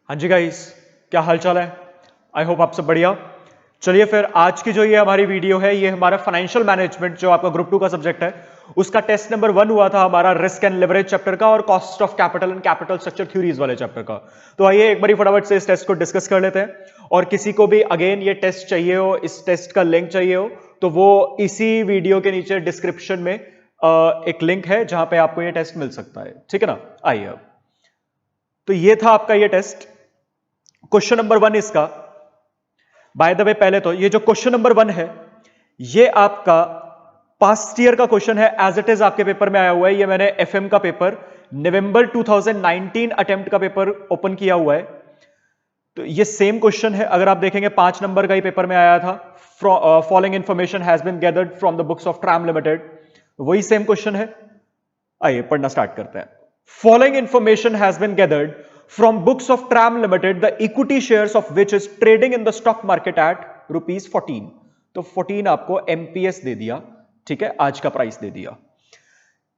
हाँ जी गाइस, क्या हाल चाल है। आई होप आप सब बढ़िया। चलिए फिर आज की जो ये हमारी वीडियो है ये हमारा फाइनेंशियल मैनेजमेंट जो आपका ग्रुप 2 का सब्जेक्ट है उसका टेस्ट नंबर 1 हुआ था हमारा रिस्क एंड लिवरेज चैप्टर का और cost of capital and capital structure theories वाले चैप्टर का। तो आइए एक बारी फटाफट से इस टेस्ट को डिस्कस कर लेते हैं। और किसी को भी अगेन ये टेस्ट चाहिए हो, इस टेस्ट का लिंक चाहिए हो, तो वो इसी वीडियो के नीचे डिस्क्रिप्शन में एक लिंक है जहां पे आपको ये टेस्ट मिल सकता है। ठीक है ना। आइए अब तो ये था आपका ये टेस्ट, क्वेश्चन नंबर 1 इसका। बाय द वे पहले तो ये जो क्वेश्चन नंबर 1 है ये आपका पास्ट ईयर का क्वेश्चन है, एज इट इज आपके पेपर में आया हुआ है। ये मैंने एफएम का पेपर नवंबर 2019 अटेम्प्ट का पेपर ओपन किया हुआ है। तो ये सेम क्वेश्चन है, अगर आप देखेंगे 5 नंबर का ही पेपर में आया था। Following information has been gathered from the books of Tram limited, वही सेम क्वेश्चन है। आइए पढ़ना स्टार्ट करते हैं। Following information has been gathered from books of Tram Limited, the equity shares of which is trading in the stock market at ₹14। तो 14 आपको MPS दे दिया, ठीक है, आज का प्राइस दे दिया।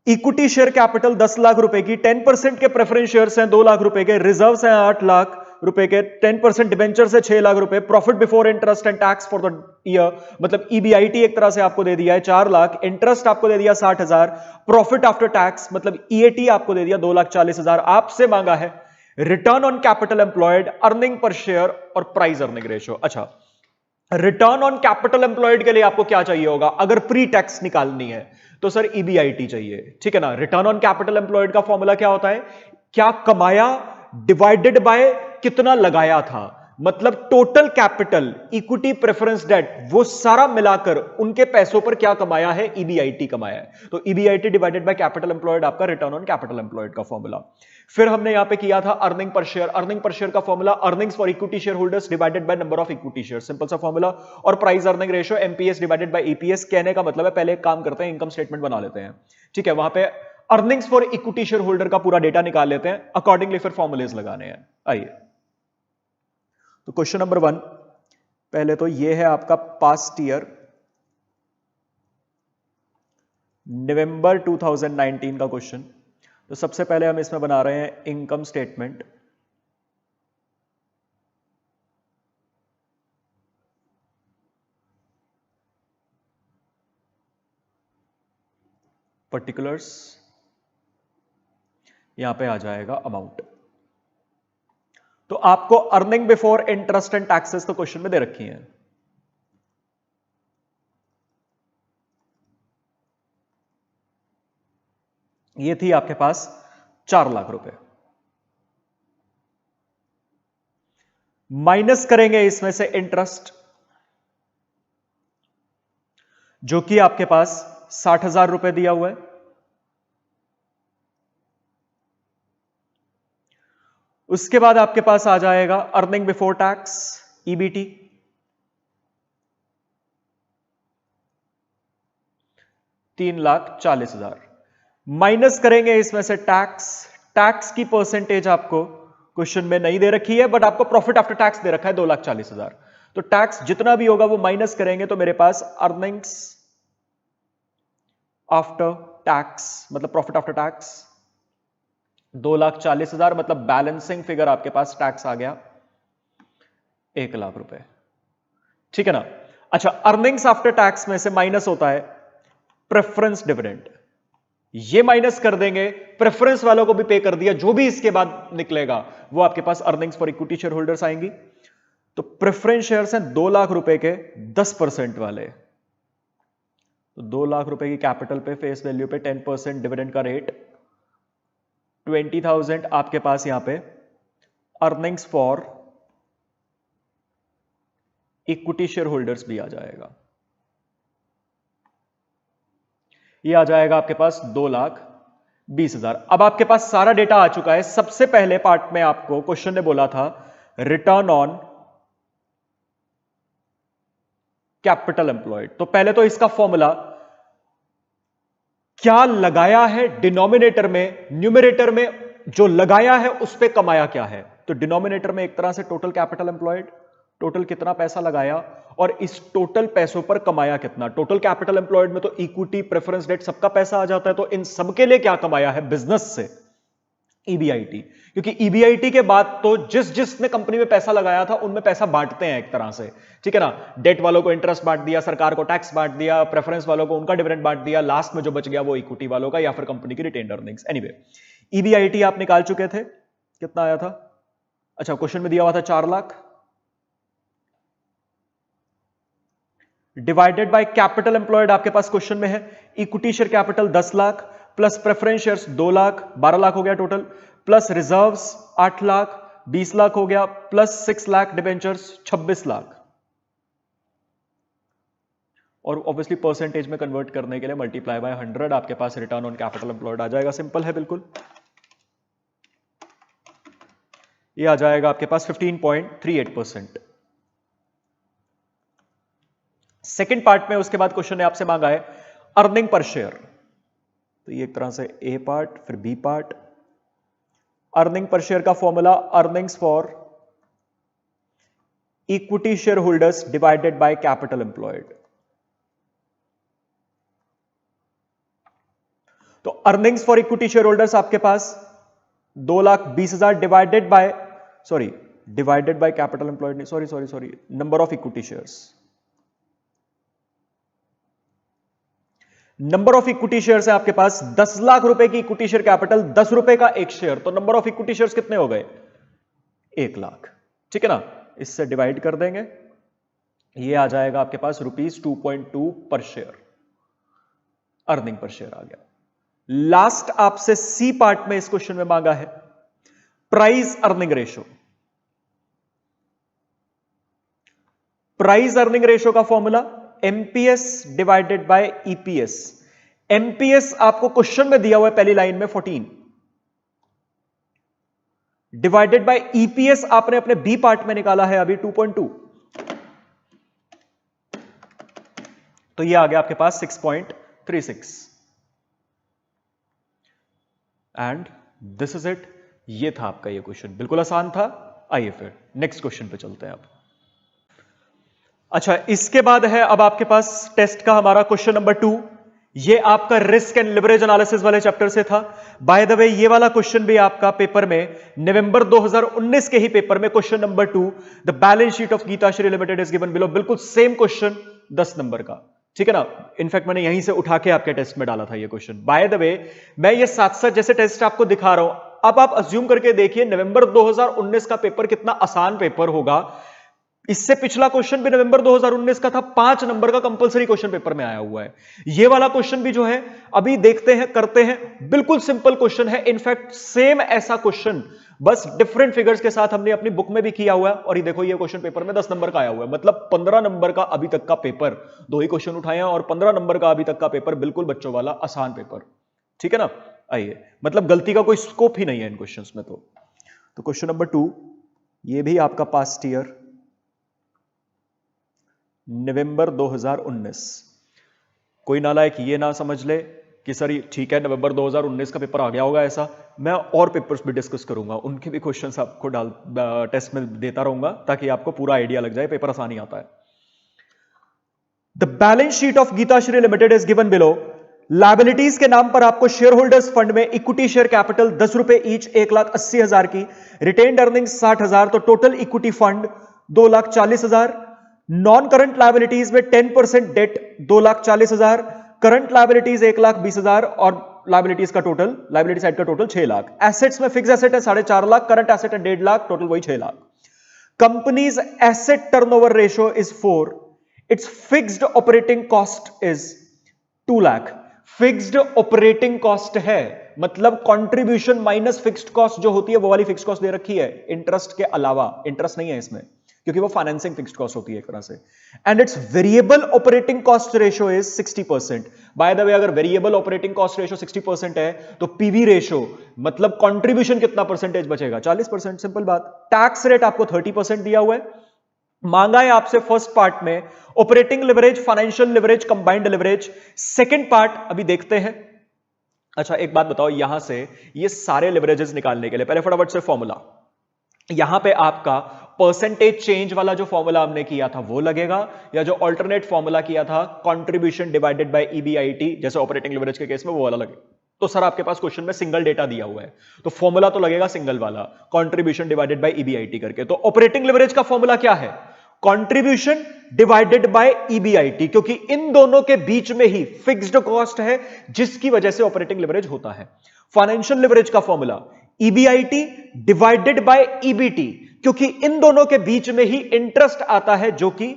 इक्विटी शेयर कैपिटल 10 लाख रुपए की, 10% के प्रेफरेंस शेयर्स हैं 2 लाख रुपए के, रिजर्व्स हैं 8 लाख रुपए के, 10% डिबेंचर से 6 लाख रुपए, profit before interest and tax for the year मतलब EBIT एक तरह से आपको दे दिया है 4 लाख, इंटरेस्ट आपको दे दिया 60,000, प्रॉफिट आफ्टर टैक्स मतलब EAT आपको दे दिया 2,40,000। आपसे मांगा है return on capital employed, earning per share और प्राइस अर्निंग रेशियो। अच्छा, रिटर्न ऑन कैपिटल एम्प्लॉयड के लिए आपको क्या चाहिए होगा अगर प्री टैक्स निकालनी है तो सर EBIT चाहिए, ठीक है ना। रिटर्न ऑन कैपिटल एम्प्लॉयड का फॉर्मूला क्या होता है, क्या कमाया डिवाइडेड बाय कितना लगाया था, मतलब total capital, equity, preference, debt, वो सारा मिलाकर उनके पैसों पर क्या कमाया है, EBIT कमाया है। तो EBIT divided by capital employed आपका रिटर्न ऑन कैपिटल एम्प्लॉयड का फॉर्मूला। फिर हमने यहां पे किया था earning per share, earning per share का formula earnings for equity share holders divided by number of equity share, simple सा फॉर्मूला। और price earning ratio MPS divided by EPS। कहने का मतलब है पहले एक काम करते हैं, इनकम स्टेटमेंट बना लेते हैं, ठीक है, वहां पे earnings for equity share holder का पूरा डेटा निकाल लेते हैं, अकॉर्डिंगली फिर फॉर्मूलेज लगाने हैं। आइए तो क्वेश्चन नंबर 1 पहले तो ये है आपका पास्ट ईयर नवंबर 2019 का क्वेश्चन। तो सबसे पहले हम इसमें बना रहे हैं इनकम स्टेटमेंट। पर्टिकुलर्स, यहां पे आ जाएगा अमाउंट। तो आपको earning before interest and taxes तो क्वेश्चन में दे रखी है। ये थी आपके पास 4 लाख रुपए, माइनस करेंगे इसमें से इंटरेस्ट जो कि आपके पास 60,000 रुपए दिया हुआ है। उसके बाद आपके पास आ जाएगा earning before tax EBT, ₹3,40,000, minus करेंगे इसमें से टैक्स। टैक्स की परसेंटेज आपको क्वेश्चन में नहीं दे रखी है, बट आपको प्रॉफिट आफ्टर टैक्स दे रखा है 2,40,000। तो टैक्स जितना भी होगा वो माइनस करेंगे तो मेरे पास अर्निंग्स आफ्टर टैक्स मतलब प्रॉफिट आफ्टर टैक्स 2,40,000, मतलब बैलेंसिंग फिगर आपके पास टैक्स आ गया 1 लाख रुपए, ठीक है ना। अच्छा, अर्निंग्स आफ्टर टैक्स में से माइनस होता है प्रेफरेंस डिविडेंड, ये माइनस कर देंगे, प्रेफरेंस वालों को भी पे कर दिया, जो भी इसके बाद निकलेगा वो आपके पास earnings for equity share holders आएंगी। तो प्रेफरेंस शेयर्स हैं 2 लाख रुपए के 10% वाले, तो 2 लाख रुपए की कैपिटल पे फेस वैल्यू पे 10% डिविडेंड का रेट 20,000 आपके पास यहां पे earnings for equity share holders भी आ जाएगा। ये आ जाएगा आपके पास 2,20,000। अब आपके पास सारा डेटा आ चुका है। सबसे पहले पार्ट में आपको क्वेश्चन ने बोला था रिटर्न ऑन कैपिटल एम्प्लॉयड। तो पहले तो इसका फॉर्मूला क्या लगाया है डिनोमिनेटर में, न्यूमरेटर में जो लगाया है उस पे कमाया क्या है। तो डिनोमिनेटर में एक तरह से टोटल कैपिटल एम्प्लॉयड, टोटल कितना पैसा लगाया और इस टोटल पैसों पर कमाया कितना। टोटल कैपिटल एम्प्लॉयड में तो इक्विटी, प्रेफरेंस, डेट सबका पैसा आ जाता है, तो इन सबके लिए क्या कमाया है बिजनेस से, ईबीआईटी, क्योंकि ईबीआईटी के बाद तो जिसने कंपनी में पैसा लगाया था उनमें पैसा बांटते हैं एक तरह से, ठीक है ना। डेट वालों को इंटरेस्ट बांट दिया, सरकार को टैक्स बांट दिया, प्रेफरेंस वालों को उनका डिविडेंड बांट दिया, लास्ट में जो बच गया वो इक्विटी वालों का या फिर कंपनी की रिटेन्ड अर्निंग्स। एनीवे, ईबीआईटी आप निकाल चुके थे, कितना आया था? अच्छा, क्वेश्चन में दिया हुआ था 4 lakh, divided by capital employed आपके पास क्वेश्चन में है, equity share capital 10 lakh plus preference shares 2 lakh, 12 lakh हो गया total, plus reserves 8 lakh, 20 lakh हो गया, प्लस 6 लाख डिबेंचर्स 26 लाख। और ऑब्वियसली परसेंटेज में कन्वर्ट करने के लिए मल्टीप्लाई बाय 100 आपके पास रिटर्न ऑन कैपिटल एम्प्लॉयड आ जाएगा। सिंपल है बिल्कुल, ये आ जाएगा आपके पास 15.38%। सेकेंड पार्ट में उसके बाद क्वेश्चन ने आपसे मांगा है अर्निंग पर शेयर, तो ये एक तरह से ए पार्ट फिर B part. Earning per share का formula earnings for equity share holders divided by capital employed. तो earnings for equity share holders आपके पास 2,20,000 डिवाइडेड बाय कैपिटल एम्प्लॉयड नहीं, sorry, number of equity shares. Number of equity shares है आपके पास 10 लाख रुपए की equity share capital, 10 रुपए का एक शेयर, तो नंबर ऑफ इक्विटी शेयर्स कितने हो गए? 1 लाख, ठीक है ना। इससे डिवाइड कर देंगे, ये आ जाएगा आपके पास ₹2.2 पर शेयर, अर्निंग पर शेयर आ गया। लास्ट आपसे सी पार्ट में इस क्वेश्चन में मांगा है price earning ratio. Price earning ratio का formula MPS divided by EPS. MPS आपको क्वेश्चन में दिया हुआ है पहली लाइन में 14, डिवाइडेड बाय ईपीएस आपने अपने बी पार्ट में निकाला है अभी 2.2, तो ये आ गया आपके पास 6.36। एंड दिस इज इट, ये था आपका ये क्वेश्चन, बिल्कुल आसान था। आइए फिर नेक्स्ट क्वेश्चन पे चलते हैं आप। अच्छा, इसके बाद है अब आपके पास टेस्ट का हमारा क्वेश्चन नंबर 2। ये आपका रिस्क एंड लिवरेज एनालिसिस वाले चैप्टर से था। बाय द वे, ये वाला क्वेश्चन भी आपका पेपर में नवंबर 2019 के ही पेपर में question number 2, the balance sheet of Geetashree limited is given below, बिल्कुल सेम क्वेश्चन 10 नंबर का, ठीक है ना। इनफैक्ट मैंने यहीं से उठा के आपके टेस्ट में डाला था ये क्वेश्चन। बाय द वे, मैं ये साथ साथ जैसे टेस्ट आपको दिखा रहा हूं, अब आप अज्यूम करके देखिए नवंबर 2019 का पेपर कितना आसान पेपर होगा। इससे पिछला क्वेश्चन भी नवंबर 2019 का था, 5 नंबर का कंपलसरी क्वेश्चन पेपर में आया हुआ है। ये वाला क्वेश्चन भी जो है अभी देखते हैं, करते हैं, बिल्कुल सिंपल क्वेश्चन है। इनफैक्ट सेम ऐसा क्वेश्चन बस डिफरेंट फिगर्स के साथ हमने अपनी बुक में भी किया हुआ है। और ये देखो, ये क्वेश्चन पेपर में 10 नंबर का आया हुआ है, मतलब 15 नंबर का अभी तक का पेपर, 2 ही क्वेश्चन उठाए हैं और 15 नंबर का अभी तक का पेपर, बिल्कुल बच्चों वाला आसान पेपर, ठीक है ना। आइए, मतलब गलती का कोई स्कोप ही नहीं है इन क्वेश्चंस में। तो क्वेश्चन नंबर 2, ये भी आपका पास्ट ईयर नवंबर 2019। कोई नालायक ये ना समझ ले कि सर ठीक है नवंबर 2019 का पेपर आ गया होगा, ऐसा। मैं और पेपर्स भी डिस्कस करूंगा, उनके भी क्वेश्चंस आपको टेस्ट में देता रहूंगा ताकि आपको पूरा आइडिया लग जाए, पेपर आसानी आता है। The balance sheet of Geetashree limited is given below. Liabilities के नाम पर आपको शेयर होल्डर्स फंड में इक्विटी शेयर कैपिटल 10 रुपए ईच, 1,80,000 की, रिटेन्ड अर्निंग्स 60,000, तो total equity fund 2,40,000। Non current liabilities में 10% डेट 2,40,000, करंट लायबिलिटीज 1,20,000 और लायबिलिटीज का टोटल, लायबिलिटी साइड का टोटल 6 लाख। एसेट्स में फिक्स एसेट है 4.5 लाख, करंट एसेट है 1.5 लाख, टोटल वही 6 lakh. Companies asset turnover ratio is 4, it's fixed operating cost is 2 lakh. Fixed operating cost है, मतलब कंट्रीब्यूशन माइनस फिक्स्ड कॉस्ट जो होती है वो वाली फिक्स्ड कॉस्ट दे रखी है, इंटरेस्ट के अलावा। इंटरेस्ट नहीं है इसमें क्योंकि वो फाइनेंसिंग फिक्स्ड कॉस्ट होती है एक तरह से। And it's variable operating cost ratio is 60%। Bye the वे, अगर वेरिएबल ऑपरेटिंग कॉस्ट रेशियो 60% है तो पीवी रेशियो मतलब कंट्रीब्यूशन कितना परसेंटेज बचेगा? 40%, सिंपल बात। टैक्स रेट आपको 30% दिया हुआ है। मांगा है आपसे फर्स्ट पार्ट में operating leverage, financial leverage, combined leverage. Second part अभी देखते हैं। अच्छा, एक बात बताओ, यहां से ये सारे लिवरेजेस निकालने के लिए पहले फटाफट से फॉर्मूला, यहां पे आपका परसेंटेज चेंज वाला जो फॉर्मूला हमने किया था वो लगेगा, या जो अल्टरनेट फॉर्मूला किया था कंट्रीब्यूशन डिवाइडेड बाय ईबीआईटी जैसे ऑपरेटिंग लिवरेज के केस में वो वाला लगेगा? तो सर आपके पास क्वेश्चन में सिंगल डेटा दिया हुआ है, तो फॉर्मूला तो लगेगा सिंगल वाला, कंट्रीब्यूशन डिवाइडेड बाय ईबीआईटी करके। तो ऑपरेटिंग लिवरेज का फॉर्मूला क्या है? कंट्रीब्यूशन डिवाइडेड बाय ईबीआईटी, क्योंकि इन दोनों के बीच में ही फिक्स्ड कॉस्ट है जिसकी वजह से ऑपरेटिंग लिवरेज होता है। फाइनेंशियल लिवरेज का formula EBIT divided by EBT, क्योंकि इन दोनों के बीच में ही इंटरेस्ट आता है जो कि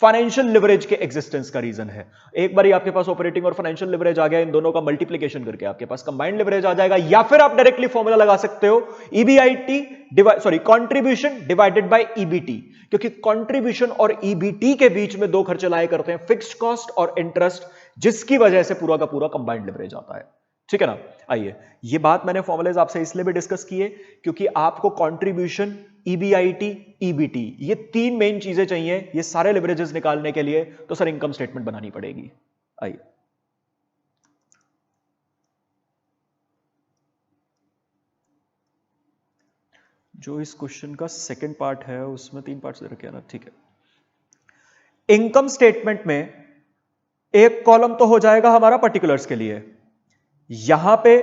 फाइनेंशियल लिवरेज के एग्जिस्टेंस का रीजन है। एक बार आपके पास ऑपरेटिंग और फाइनेंशियल लिवरेज आ गया, इन दोनों का मल्टीप्लिकेशन करके आपके पास कंबाइंड लिवरेज आ जाएगा, या फिर आप डायरेक्टली फॉर्मूला लगा सकते हो EBIT contribution divided by EBT, क्योंकि कंट्रीब्यूशन और ईबीटी के बीच में दो खर्चे लाए करते हैं, फिक्स्ड कॉस्ट और इंटरेस्ट, जिसकी वजह से पूरा का पूरा कंबाइंड लिवरेज आता है। ठीक है ना। आइए, ये बात मैंने फॉर्मूलेज आपसे इसलिए भी डिस्कस किए क्योंकि आपको कंट्रीब्यूशन, ईबीआईटी, ईबीटी, ये तीन मेन चीजें चाहिए ये सारे लिवरेजेस निकालने के लिए, तो सर इनकम स्टेटमेंट बनानी पड़ेगी। आइए, जो इस क्वेश्चन का सेकंड पार्ट है उसमें 3 पार्ट्स दे रखे हैं ना, ठीक है। इनकम स्टेटमेंट में एक कॉलम तो हो जाएगा हमारा पर्टिकुलर्स के लिए, यहां पे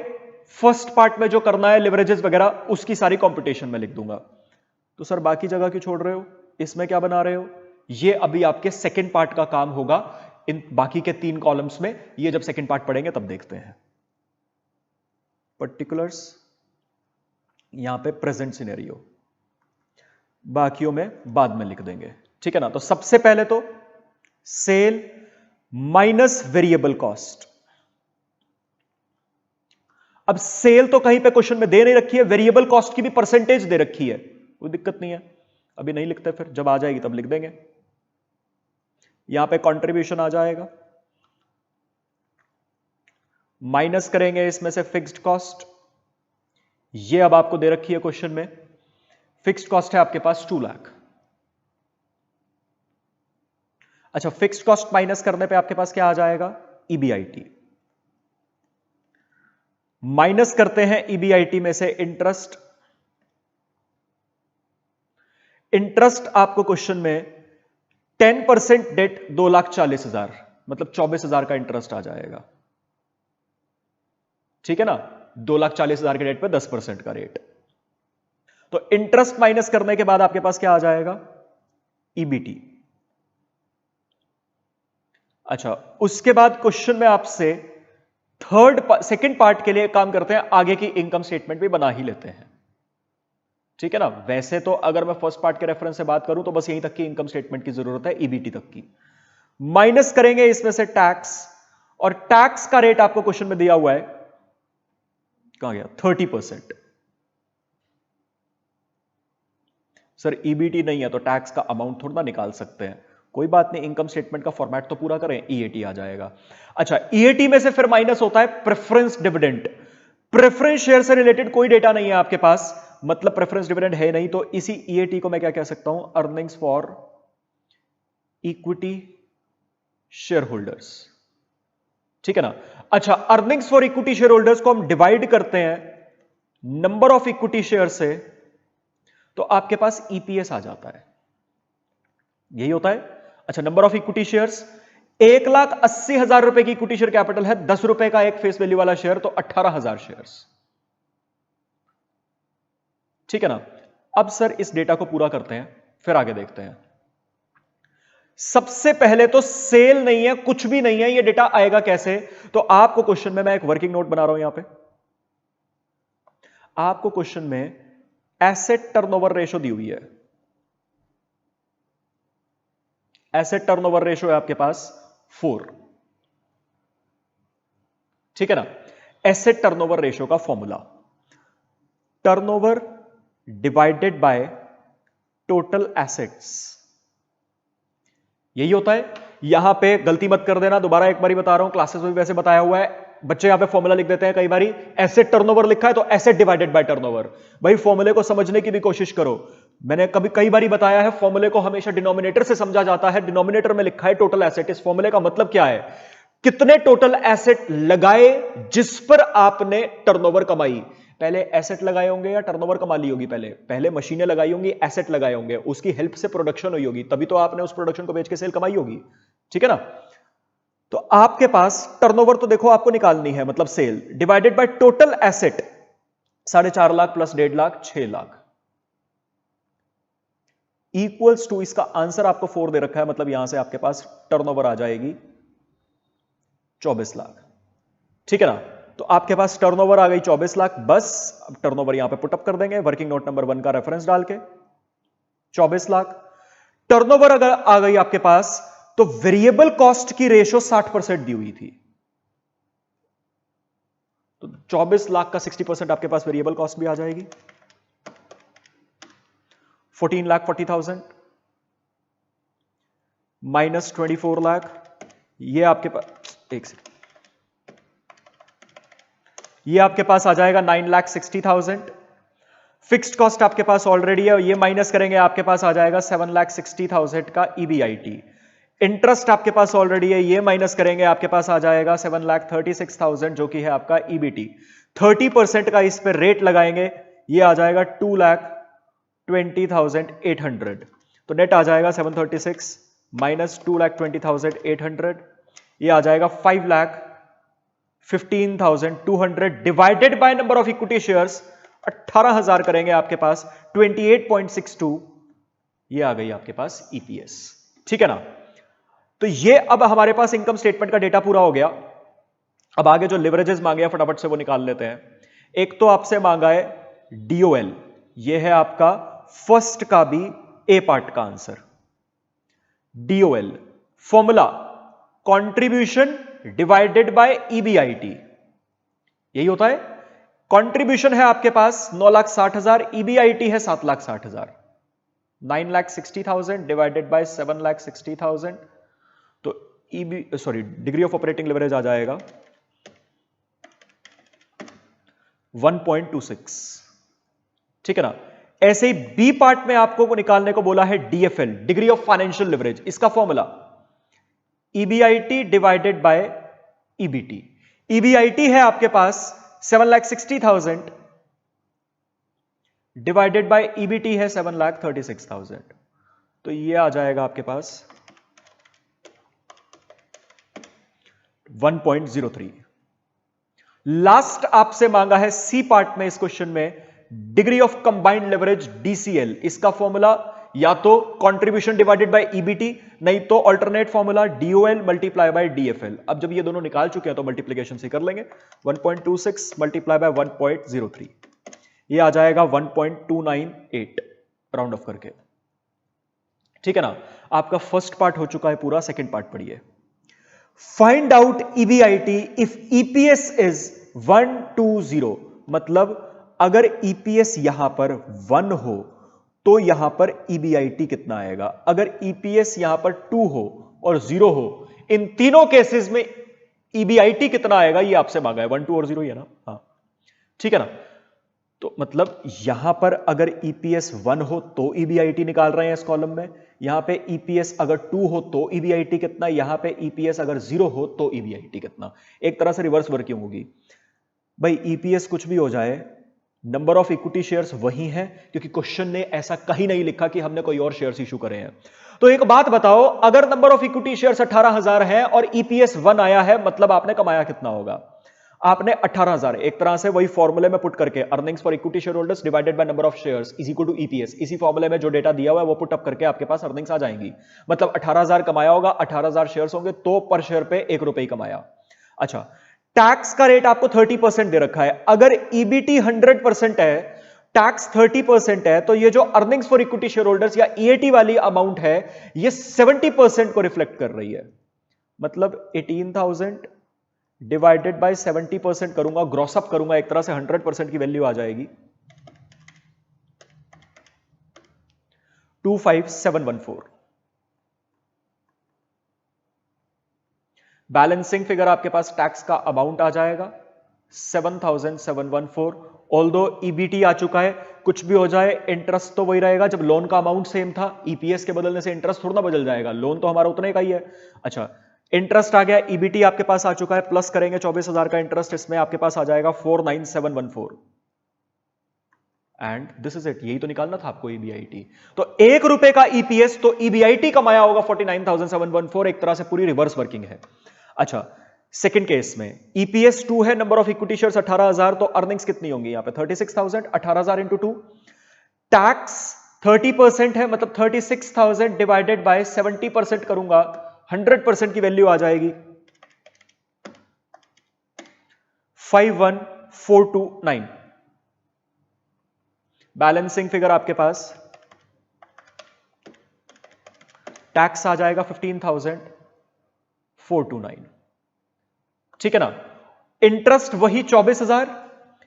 फर्स्ट पार्ट में जो करना है लिवरेजेस वगैरह उसकी सारी कंप्यूटेशन में लिख दूंगा। तो सर बाकी जगह क्यों छोड़ रहे हो, इसमें क्या बना रहे हो? ये अभी आपके सेकंड पार्ट का काम होगा, इन बाकी के 3 कॉलम्स में, ये जब सेकंड पार्ट पढ़ेंगे तब देखते हैं। पर्टिकुलर्स यहां पे प्रेजेंट सिनेरियो, बाकियों में बाद में लिख देंगे, ठीक है ना। तो सबसे पहले तो सेल माइनस वेरिएबल कॉस्ट। अब सेल तो कहीं पे क्वेश्चन में दे नहीं रखी है, वेरिएबल कॉस्ट की भी परसेंटेज दे रखी है, कोई दिक्कत नहीं है, अभी नहीं लिखते, फिर जब आ जाएगी तब लिख देंगे। यहां पे कंट्रीब्यूशन आ जाएगा, माइनस करेंगे इसमें से फिक्स्ड कॉस्ट, ये अब आपको दे रखी है क्वेश्चन में, फिक्स्ड कॉस्ट है आपके पास 2 लाख। अच्छा, फिक्स्ड कॉस्ट माइनस करने पे आपके पास क्या आ जाएगा? ईबीआईटी। माइनस करते हैं ईबीआईटी में से इंटरेस्ट। इंटरेस्ट आपको क्वेश्चन में 10% डेट 2,40,000, मतलब 24,000 का इंटरेस्ट आ जाएगा, ठीक है ना। 2,40,000 के डेट पे 10% का रेट। तो इंटरेस्ट माइनस करने के बाद आपके पास क्या आ जाएगा? ईबीटी। अच्छा, उसके बाद क्वेश्चन में आपसे सेकंड पार्ट के लिए काम करते हैं, आगे की इनकम स्टेटमेंट भी बना ही लेते हैं, ठीक है ना। वैसे तो अगर मैं फर्स्ट पार्ट के रेफरेंस से बात करूं तो बस यहीं तक की इनकम स्टेटमेंट की जरूरत है, ईबीटी तक की। माइनस करेंगे इसमें से टैक्स, और टैक्स का रेट आपको क्वेश्चन में दिया हुआ है, कहां गया? 30%। सर ईबीटी नहीं है तो टैक्स का अमाउंट थोड़ा ना निकाल सकते हैं, कोई बात नहीं, इनकम स्टेटमेंट का फॉर्मेट तो पूरा करें, ईएटी आ जाएगा। अच्छा, ईएटी में से फिर माइनस होता है प्रेफरेंस डिविडेंड। प्रेफरेंस शेयर से रिलेटेड कोई डेटा नहीं है आपके पास, मतलब प्रेफरेंस डिविडेंड है नहीं, तो इसी ईएटी को मैं क्या कह सकता हूं? Earnings for equity share holders, ठीक है ना। अच्छा, earnings for equity share holders को हम डिवाइड करते हैं नंबर ऑफ इक्विटी शेयर से, तो आपके पास ईपीएस आ जाता है, यही होता है। अच्छा, नंबर ऑफ इक्विटी शेयर्स 1,80,000 रुपए की इक्विटी शेयर कैपिटल है, 10 रुपए का एक फेस वैल्यू वाला शेयर, तो 18,000 शेयर्स, ठीक है ना। अब सर इस डेटा को पूरा करते हैं, फिर आगे देखते हैं। सबसे पहले तो सेल नहीं है, कुछ भी नहीं है, ये डेटा आएगा कैसे? तो आपको क्वेश्चन में, मैं एक वर्किंग नोट बना रहा हूं यहां पे, आपको क्वेश्चन में एसेट टर्नओवर रेशो दी हुई है। एसेट टर्नओवर रेशो है आपके पास 4, ठीक है ना। एसेट टर्नओवर रेशो का formula turnover divided by total assets, यही होता है। यहां पे गलती मत कर देना, दोबारा एक बार बता रहा हूं, क्लासेस में भी वैसे बताया हुआ है, बच्चे यहां पे फॉर्मूला लिख देते हैं कई बारी, एसेट टर्नओवर लिखा है तो एसेट डिवाइडेड बाय टर्नओवर। भाई फॉर्मूले को समझने की भी कोशिश करो, मैंने कई बारी बताया है, फॉर्मूले को हमेशा डिनोमिनेटर से समझा जाता है। डिनोमिनेटर में लिखा है टोटल एसेट, इस फॉर्मूले का मतलब क्या है? कितने टोटल एसेट लगाए जिस पर आपने टर्नओवर कमाई। पहले एसेट लगाए होंगे या टर्नओवर कमा ली होगी? पहले मशीनें लगाई होंगी, एसेट लगाए होंगे, उसकी हेल्प से प्रोडक्शन हुई होगी, तभी तो आपने उस प्रोडक्शन को बेच के सेल कमाई होगी, ठीक है ना। तो आपके पास टर्नओवर तो देखो आपको निकालनी है, मतलब sale divided by total asset 4.5 lakh plus 1.5 lakh 6 lakh equals to, इसका आंसर आपको 4 दे रखा है, मतलब यहां से आपके पास टर्नओवर आ जाएगी 24 लाख। ठीक है ना, तो आपके पास टर्नओवर आ गई 24 लाख। बस अब टर्नओवर यहां पे पुटअप कर देंगे वर्किंग नोट नंबर 1 का रेफरेंस डाल के। 24 लाख टर्नओवर अगर आ गई आपके पास, तो वेरिएबल कॉस्ट की रेशो 60% दी हुई थी, तो 24 लाख का 60% आपके पास वेरिएबल कॉस्ट भी आ जाएगी 14,40,000 माइनस 24 लाख, ये आपके पास एक सेकंड, ये आपके पास आ जाएगा 9,60,000। फिक्स्ड कॉस्ट आपके पास ऑलरेडी है, ये माइनस करेंगे आपके पास आ जाएगा 7,60,000 का ईबीआईटी। इंटरेस्ट आपके पास ऑलरेडी है, ये माइनस करेंगे आपके पास आ जाएगा 7,36,000 जो कि है आपका ईबीटी। 30% का इस पे रेट लगाएंगे, ये आ जाएगा 2,20,800। तो नेट आ जाएगा 736 माइनस 2,20,800, ये आ जाएगा 5,15,200 divided by number of equity shares 18,000 करेंगे आपके पास 28.62, ये आ गई आपके पास ईपीएस। ठीक है ना, तो ये अब हमारे पास इनकम स्टेटमेंट का डेटा पूरा हो गया। अब आगे जो लिवरेजेस मांगे हैं फटाफट से वो निकाल लेते हैं। एक तो आपसे मांगा है डीओएल, ये है आपका फर्स्ट का भी ए पार्ट का answer. DOL formula contribution divided by EBIT, यही होता है। कंट्रीब्यूशन है आपके पास 9,60,000, ईबीआईटी है 7,60,000। 9,60,000 डिवाइडेड बाय 7,60,000, तो डिग्री ऑफ ऑपरेटिंग लिवरेज आ जाएगा 1.26। ठीक है ना, ऐसे ही बी पार्ट में आपको निकालने को बोला है DFL, degree of financial leverage. इसका formula EBIT divided by EBT. EBIT है आपके पास 7,60,000 डिवाइडेड बाय ईबीटी है 7,36,000, तो ये आ जाएगा आपके पास 1.03। लास्ट आपसे मांगा है सी पार्ट में इस क्वेश्चन में degree of combined leverage DCL. इसका फॉर्मूला या तो कंट्रीब्यूशन डिवाइडेड बाय ईबीटी, नहीं तो alternate formula DOL multiply by DFL. अब जब ये दोनों निकाल चुके हैं तो मल्टीप्लिकेशन से कर लेंगे। 1.26 मल्टीप्लाई बाय 1.03, ये आ जाएगा 1.298 राउंड ऑफ करके। ठीक है ना, आपका फर्स्ट पार्ट हो चुका है पूरा। सेकंड पार्ट पढ़िए। Find out EBIT if EPS is 120, मतलब अगर ईपीएस यहां पर 1 हो तो यहां पर ईबीआईटी कितना आएगा। अगर ईपीएस यहां पर 2 हो और 0 हो, इन तीनों केसेस में ईबीआईटी कितना आएगा ये आपसे मांगा है। 1, 2 और 0 ही है ना। हाँ ठीक है ना, तो मतलब यहां पर अगर ईपीएस 1 हो तो ईबीआईटी निकाल रहे हैं इस कॉलम में। यहां पे ईपीएस अगर 2 हो तो ईबीआईटी कितना, यहां पे ईपीएस अगर 0 हो तो ईबीआईटी कितना। एक तरह से रिवर्स वर्किंग होगी भाई। ईपीएस कुछ भी हो जाए, नंबर ऑफ इक्विटी शेयर्स वही हैं, क्योंकि क्वेश्चन ने ऐसा कहीं नहीं लिखा कि हमने कोई और शेयर्स इशू करे हैं। तो एक बात बताओ, अगर नंबर ऑफ इक्विटी शेयर्स 18,000 है और ईपीएस 1 आया है, मतलब आपने कमाया कितना होगा। आपने 18,000 एक तरह से वही फॉर्मूले में पुट करके earnings for equity share holders divided by number of shares is equal to EPS, इसी फॉर्मूले में जो डेटा दिया हुआ है वो पुट अप करके आपके पास अर्निंग्स आ जाएंगी। मतलब 18,000 कमाया होगा, 18,000 शेयर्स होंगे तो पर शेयर पे 1 रुपए ही कमाया। अच्छा, टैक्स का रेट आपको 30% दे रखा है। अगर ईबीटी 100% है, टैक्स 30% है, तो ये जो earnings for equity share holders या ईएटी वाली अमाउंट है ये 70% को रिफ्लेक्ट कर रही है। मतलब 18,000 डिवाइडेड बाय 70% करूंगा, ग्रॉस अप करूंगा, एक तरह से 100% की वैल्यू आ जाएगी 25714। बैलेंसिंग फिगर आपके पास टैक्स का अमाउंट आ जाएगा 7,714। ऑल्दो ईबीटी आ चुका है, कुछ भी हो जाए इंटरेस्ट तो वही रहेगा। जब लोन का अमाउंट सेम था, ईपीएस के बदलने से इंटरेस्ट थोड़ा ना बदल जाएगा, लोन तो हमारा उतने का ही है। अच्छा, इंटरेस्ट आ गया, ईबीटी आपके पास आ चुका है, प्लस करेंगे 24,000 का इंटरेस्ट, इसमें आपके पास आ जाएगा 49714 एंड दिस इज इट। यही तो निकालना था आपको ईबीआईटी। तो 1 रुपए का ईपीएस, तो ईबीआईटी कमाया होगा 49,714। एक तरह से पूरी रिवर्स वर्किंग है। अच्छा, सेकंड केस में ईपीएस 2 है, नंबर ऑफ इक्विटी शेयर्स 18,000, तो अर्निंग्स कितनी होंगी यहां पे 36,000, 18,000 इंटू 2, टैक्स 30% है, मतलब 36,000 डिवाइडेड बाय 70% करूंगा, 100% की वैल्यू आ जाएगी 51,429। बैलेंसिंग फिगर आपके पास टैक्स आ जाएगा 15,429, ठीक है ना। इंटरेस्ट वही 24,000,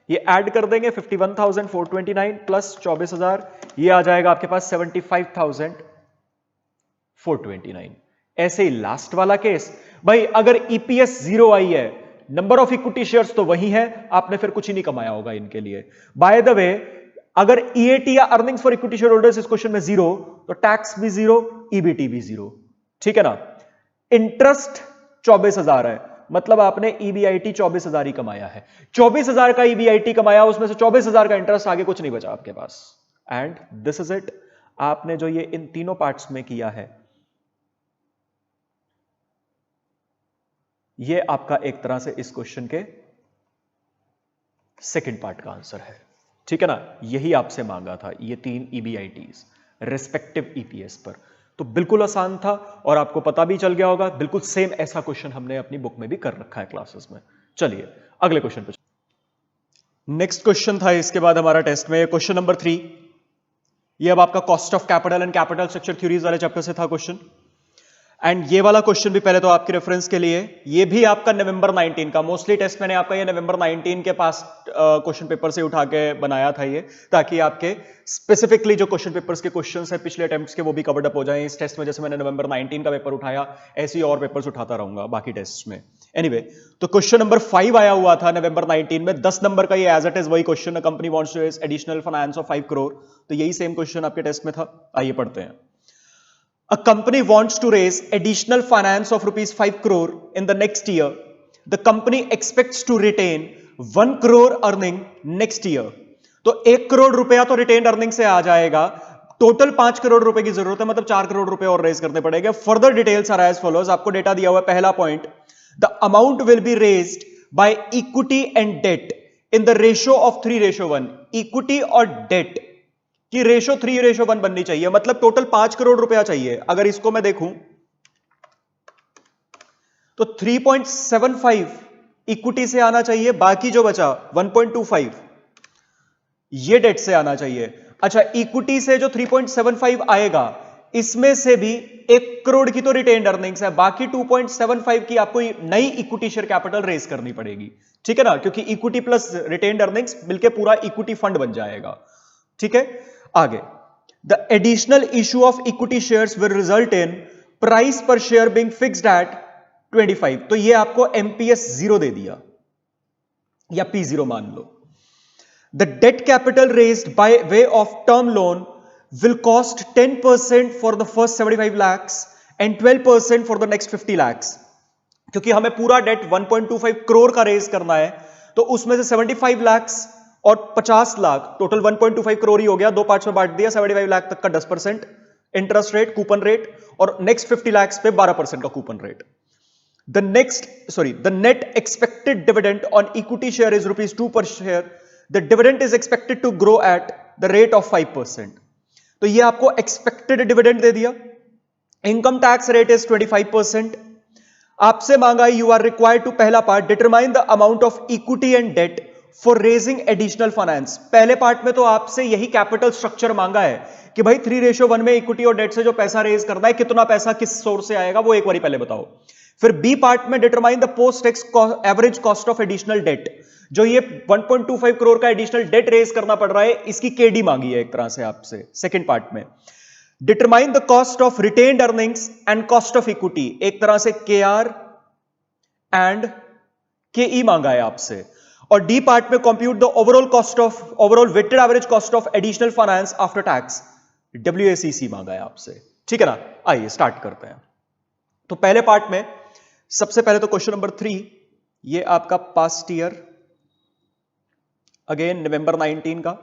ये ऐड कर देंगे 51,429 प्लस 24,000, ये आ जाएगा आपके पास 75,429। ऐसे ही लास्ट वाला केस, भाई अगर ईपीएस 0 आई है, नंबर ऑफ इक्विटी शेयर्स तो वही है, आपने फिर कुछ ही नहीं कमाया होगा इनके लिए। बाय द वे, अगर ईएटी या earnings for equity share holders इस क्वेश्चन में 0, तो टैक्स भी 0, ईबीटी भी 0, ठीक है ना। इंटरेस्ट 24,000 है, मतलब आपने ईबीआईटी 24,000 ही कमाया है। 24,000 का ईबीआईटी कमाया, उसमें से 24,000 का इंटरेस्ट, आगे कुछ नहीं बचा आपके पास। And this is it. आपने जो ये इन तीनों पार्ट्स में किया है, ये आपका एक तरह से इस क्वेश्चन के सेकंड पार्ट का आंसर है, ठीक है ना। यही आपसे मांगा था, ये 3 ईबीआईटीज रिस्पेक्टिव ईपीएस पर। तो बिल्कुल आसान था और आपको पता भी चल गया होगा। बिल्कुल सेम ऐसा क्वेश्चन हमने अपनी बुक में भी कर रखा है क्लासेस में। चलिए अगले क्वेश्चन पे। नेक्स्ट क्वेश्चन था इसके बाद हमारा टेस्ट में, क्वेश्चन नंबर 3। ये अब आपका cost of capital and capital structure theories वाले चैप्टर से था क्वेश्चन। एंड ये वाला क्वेश्चन भी पहले तो आपके रेफरेंस के लिए, ये भी आपका नवंबर 19 का, मोस्टली टेस्ट मैंने आपका ये नवंबर 19 के पास क्वेश्चन पेपर से उठा के बनाया था ये, ताकि आपके स्पेसिफिकली जो क्वेश्चन पेपर्स के क्वेश्चंस है पिछले अटेम्प्ट्स के, वो भी कवर्ड अप हो जाएं इस टेस्ट में। जैसे मैंने नवंबर 19 का पेपर उठाया, ऐसे ही और पेपर्स उठाता रहूंगा बाकी टेस्ट में। एनीवे, तो क्वेश्चन नंबर 5 आया हुआ था नवंबर 19 में, 10 नंबर का ये एज इट इज वही question, company wants to raise additional finance of 5 crore. तो यही सेम क्वेश्चन आपके टेस्ट में था। आइए पढ़ते हैं। A company wants to raise additional finance of rupees 5 crore in the next year. The company expects to retain 1 crore earning next year. तो 1 करोड़ रुपया तो रिटेन अर्निंग से आ जाएगा, टोटल 5 करोड़ रुपए की जरूरत है, मतलब 4 करोड़ रुपए और रेज करने पड़ेंगे। Further details are as follows. आपको डेटा दिया हुआ है, पहला point, the amount will be raised by equity and debt in the ratio of 3:1। Equity और डेट कि रेशो 3:1 बननी चाहिए, मतलब टोटल 5 करोड़ रुपया चाहिए। अगर इसको मैं देखूं तो 3.75 इक्विटी से आना चाहिए, बाकी जो बचा 1.25 ये डेट से आना चाहिए। अच्छा, इक्विटी से जो 3.75 आएगा, इसमें से भी 1 करोड़ की तो रिटेन्ड अर्निंग्स है, बाकी 2.75 की आपको नई इक्विटी शेयर कैपिटल रेज करनी पड़ेगी, ठीक है ना, क्योंकि इक्विटी प्लस रिटेन्ड अर्निंग्स मिलकर पूरा इक्विटी फंड बन जाएगा, ठीक है। आगे, the additional issue of equity shares will result in price पर शेयर बीइंग फिक्स्ड एट 25। तो ये आपको एमपीएस 0 दे दिया या P0 मान लो। The debt capital raised by way of term loan will cost 10% for the first 75 lakhs and 12% for the next 50 lakhs। क्योंकि हमें पूरा डेट 1.25 करोड़ का रेज करना है, तो उसमें से 75 lakhs और 50 लाख, टोटल 1.25 करोड़ ही हो गया, 2 पार्ट्स में बांट दिया। 75 लाख तक का 10% इंटरेस्ट रेट, कूपन रेट, और नेक्स्ट 50 लाख पे 12% का coupon rate. The net expected dividend on equity share is ₹2 per share. The dividend is expected to grow at the rate of 5%। तो ये आपको एक्सपेक्टेड डिविडेंड दे दिया। Income tax rate is 25%। आपसे मांगा यू आर रिक्वायर्ड टू, पहला part, determine the amount of equity and debt for raising additional finance. पहले part में तो आपसे यही कैपिटल स्ट्रक्चर मांगा है कि भाई 3:1 में इक्विटी और डेट से जो पैसा रेज करना है, कितना पैसा किस सोर्स से आएगा, वो एक बार पहले बताओ। फिर बी पार्ट में determine the post tax average cost of additional date. जो ये 1.25 करोड़ का एडिशनल डेट रेज करना पड़ रहा है, इसकी केडी मांगी है एक तरह से आपसे। सेकेंड पार्ट में determine the cost of retained earnings and cost of equity, एक तरह से केआर एंड केई मांगा है आपसे। और डी पार्ट में compute the overall weighted average cost of additional finance after tax, WACC मांगा है आपसे, ठीक है ना। आइए स्टार्ट करते हैं। तो पहले पार्ट में सबसे पहले तो क्वेश्चन नंबर 3, ये आपका पास्ट ईयर, अगेन नवंबर 19 का।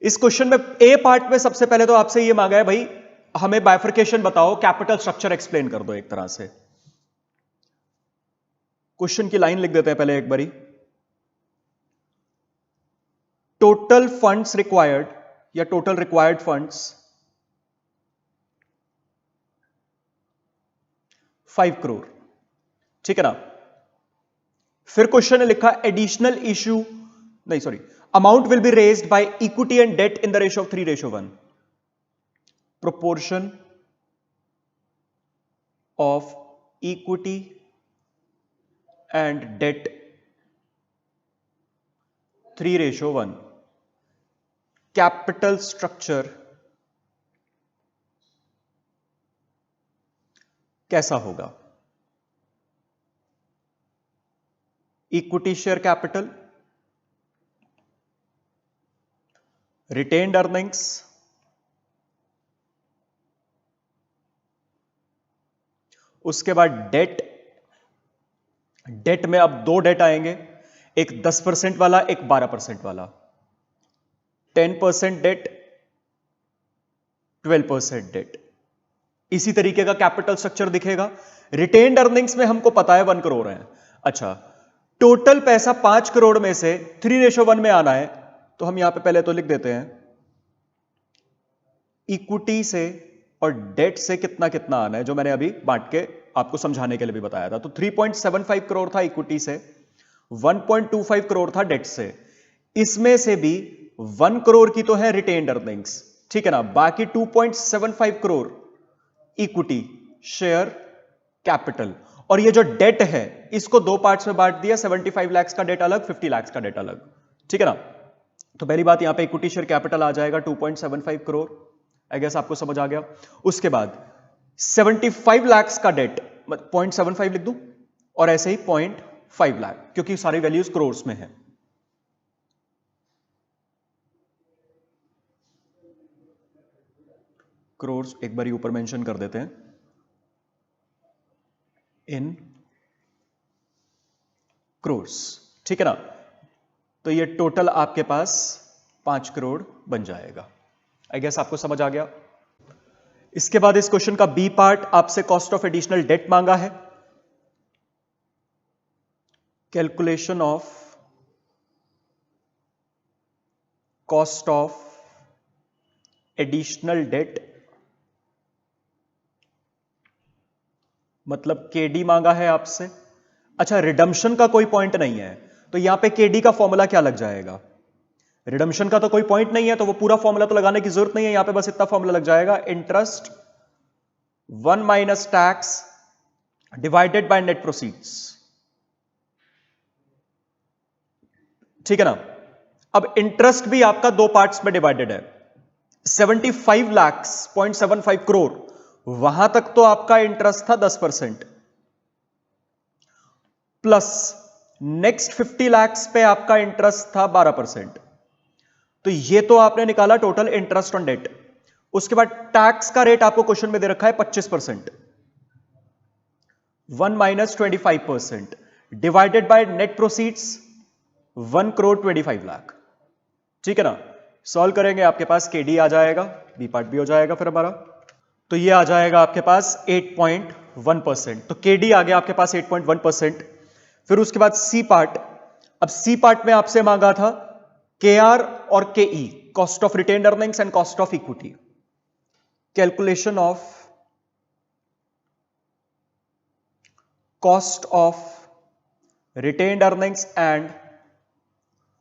इस क्वेश्चन में ए पार्ट में सबसे पहले तो आपसे ये मांगा है, भाई हमें बाइफर्केशन बताओ, कैपिटल स्ट्रक्चर एक्सप्लेन कर दो एक तरह से। क्वेश्चन की लाइन लिख देते हैं पहले एक बारी। टोटल फंड्स रिक्वायर्ड या टोटल रिक्वायर्ड फंड्स 5 करोड़, ठीक है ना। फिर क्वेश्चन ने लिखा एडिशनल इश्यू, नहीं sorry, amount will be raised by equity and debt in the ratio of 3:1, proportion of equity and debt 3:1, capital structure कैसा होगा? Equity share capital, retained earnings, उसके बाद डेट। डेट में अब दो डेट आएंगे, एक 10% वाला, एक 12% वाला। 10% डेट, 12% डेट। इसी तरीके का कैपिटल स्ट्रक्चर दिखेगा। रिटेन्ड अर्निंग्स में हमको पता है 1 करोड़ है। अच्छा, टोटल पैसा 5 करोड़ में से 3:1 में आना है, तो हम यहां पे पहले तो लिख देते हैं इक्विटी से और डेट से कितना कितना आना है, जो मैंने अभी बांट के आपको समझाने के लिए भी बताया था। तो 3.75 करोड़ था इक्विटी से, 1.25 करोड़ था डेट से। इसमें से भी 1 करोड़ की तो है रिटेन्ड अर्निंग्स, ठीक है ना। बाकी 2.75 करोड़ इक्विटी शेयर कैपिटल। और ये जो डेट है इसको दो पार्ट्स में बांट दिया, 75 लाख का डेट अलग, 50 लाख का डेट अलग, ठीक है ना। तो पहली बात यहां पे इक्विटी शेयर कैपिटल आ जाएगा 2.75 करोड़, आई गेस आपको समझ आ गया। उसके बाद 75 लाख का डेट 0.75 लिख दूं, और ऐसे ही 0.5 लाख, क्योंकि सारी वैल्यूज करोड़ में है। करोड़ एक बार ऊपर मेंशन कर देते हैं, इन करोड़, ठीक है ना। तो ये टोटल आपके पास 5 करोड़ बन जाएगा। आई गेस आपको समझ आ गया। इसके बाद इस क्वेश्चन का बी पार्ट आपसे कॉस्ट ऑफ एडिशनल डेट मांगा है। Calculation of cost of additional date, मतलब केडी मांगा है आपसे। अच्छा, रिडम्पशन का कोई पॉइंट नहीं है, तो यहां पे केडी का फॉर्मूला क्या लग जाएगा? रिडम्पशन का तो कोई पॉइंट नहीं है, तो वो पूरा फॉर्मूला तो लगाने की जरूरत नहीं है। यहां पे बस इतना फॉर्मूला लग जाएगा, interest 1 minus tax divided by net proceeds, ठीक है ना। अब इंटरेस्ट भी आपका दो पार्ट्स में डिवाइडेड है। 75 लाख 0.75 करोड़, वहां तक तो आपका इंटरेस्ट था 10%, प्लस नेक्स्ट 50 लाख पे आपका इंटरेस्ट था 12%। तो ये तो आपने निकाला टोटल इंटरेस्ट ऑन डेट। उसके बाद टैक्स का रेट आपको क्वेश्चन में दे रखा है 25%, 1 minus 25% divided by net proceeds 1 crore 25 lakh, ठीक है ना। सॉल्व करेंगे, आपके पास केडी आ जाएगा, बी पार्ट भी हो जाएगा फिर हमारा। तो ये आ जाएगा आपके पास 8.1%। तो केडी आ गया आपके पास 8.1%। फिर उसके बाद सी पार्ट। अब सी पार्ट में आपसे मांगा था केआर और केई, cost of retained earnings and cost of equity. Calculation of cost of retained earnings and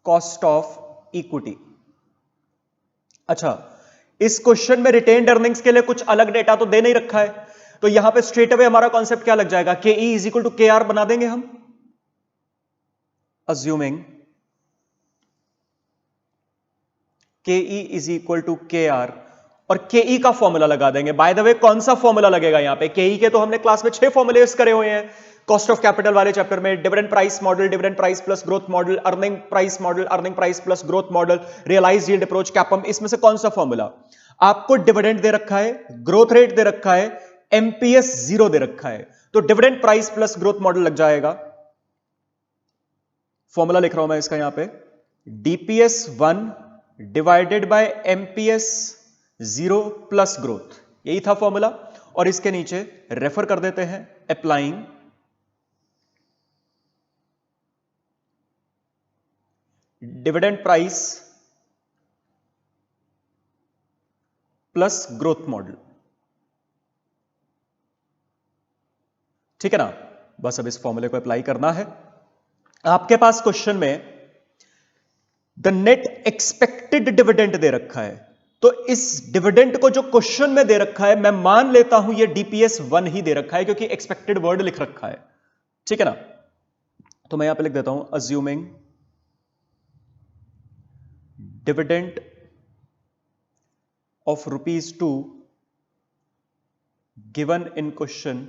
cost of equity. अच्छा, इस क्वेश्चन में रिटेन्ड अर्निंग्स के लिए कुछ अलग डेटा तो दे नहीं रखा है, तो यहां पे स्ट्रेट अवे हमारा कॉन्सेप्ट क्या लग जाएगा, केई इज इक्वल टू केआर बना देंगे हम, assuming KE is equal to KR, और KE का फॉर्मूला लगा देंगे। बाय द वे, कौन सा फॉर्मूला लगेगा यहां पे? KE के तो हमने क्लास में 6 फॉर्मूले करे हुए हैं कॉस्ट ऑफ कैपिटल वाले चैप्टर में। Dividend price model, dividend price plus growth model, earning price model, earning price plus growth model, realised yield approach, CAPM. इसमें से कौन सा फॉर्मूला आपको? डिविडेंड दे रखा है, ग्रोथ रेट दे रखा है, एमपीएस 0 दे रखा है, तो dividend price plus growth model लग जाएगा। फॉर्मूला लिख रहा हूं मैं इसका यहां पे, DPS 1 divided bye MPS 0 plus growth, यही था फॉर्मूला। और इसके नीचे रेफर कर देते हैं, applying dividend price plus growth model. ठीक है ना, बस अब इस फॉर्मूले को अप्लाई करना है। आपके पास क्वेश्चन में द नेट एक्सपेक्टेड डिविडेंड दे रखा है, तो इस डिविडेंड को जो क्वेश्चन में दे रखा है मैं मान लेता हूं ये DPS 1 ही दे रखा है, क्योंकि एक्सपेक्टेड वर्ड लिख रखा है। ठीक है ना, तो मैं यहां पे लिख देता हूं assuming dividend of ₹2 given in question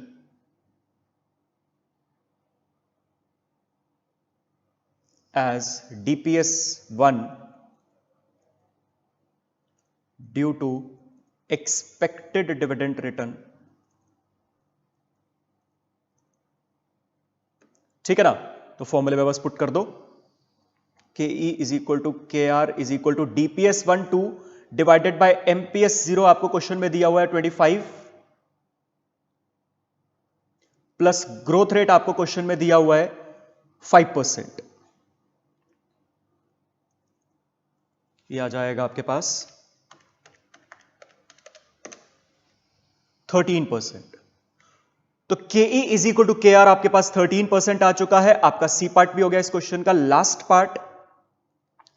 as DPS 1 due to expected dividend return। ठीक है ना, तो फॉर्मूले में बस पुट कर दो KE is equal to KR is equal to DPS 1 2 divided by MPS 0, आपको क्वेश्चन में दिया हुआ है 25, प्लस ग्रोथ रेट आपको क्वेश्चन में दिया हुआ है 5%। ये आ जाएगा आपके पास 13%। तो KE is equal to KR आपके पास 13% आ चुका है। आपका C पार्ट भी हो गया इस क्वेश्चन का। लास्ट पार्ट,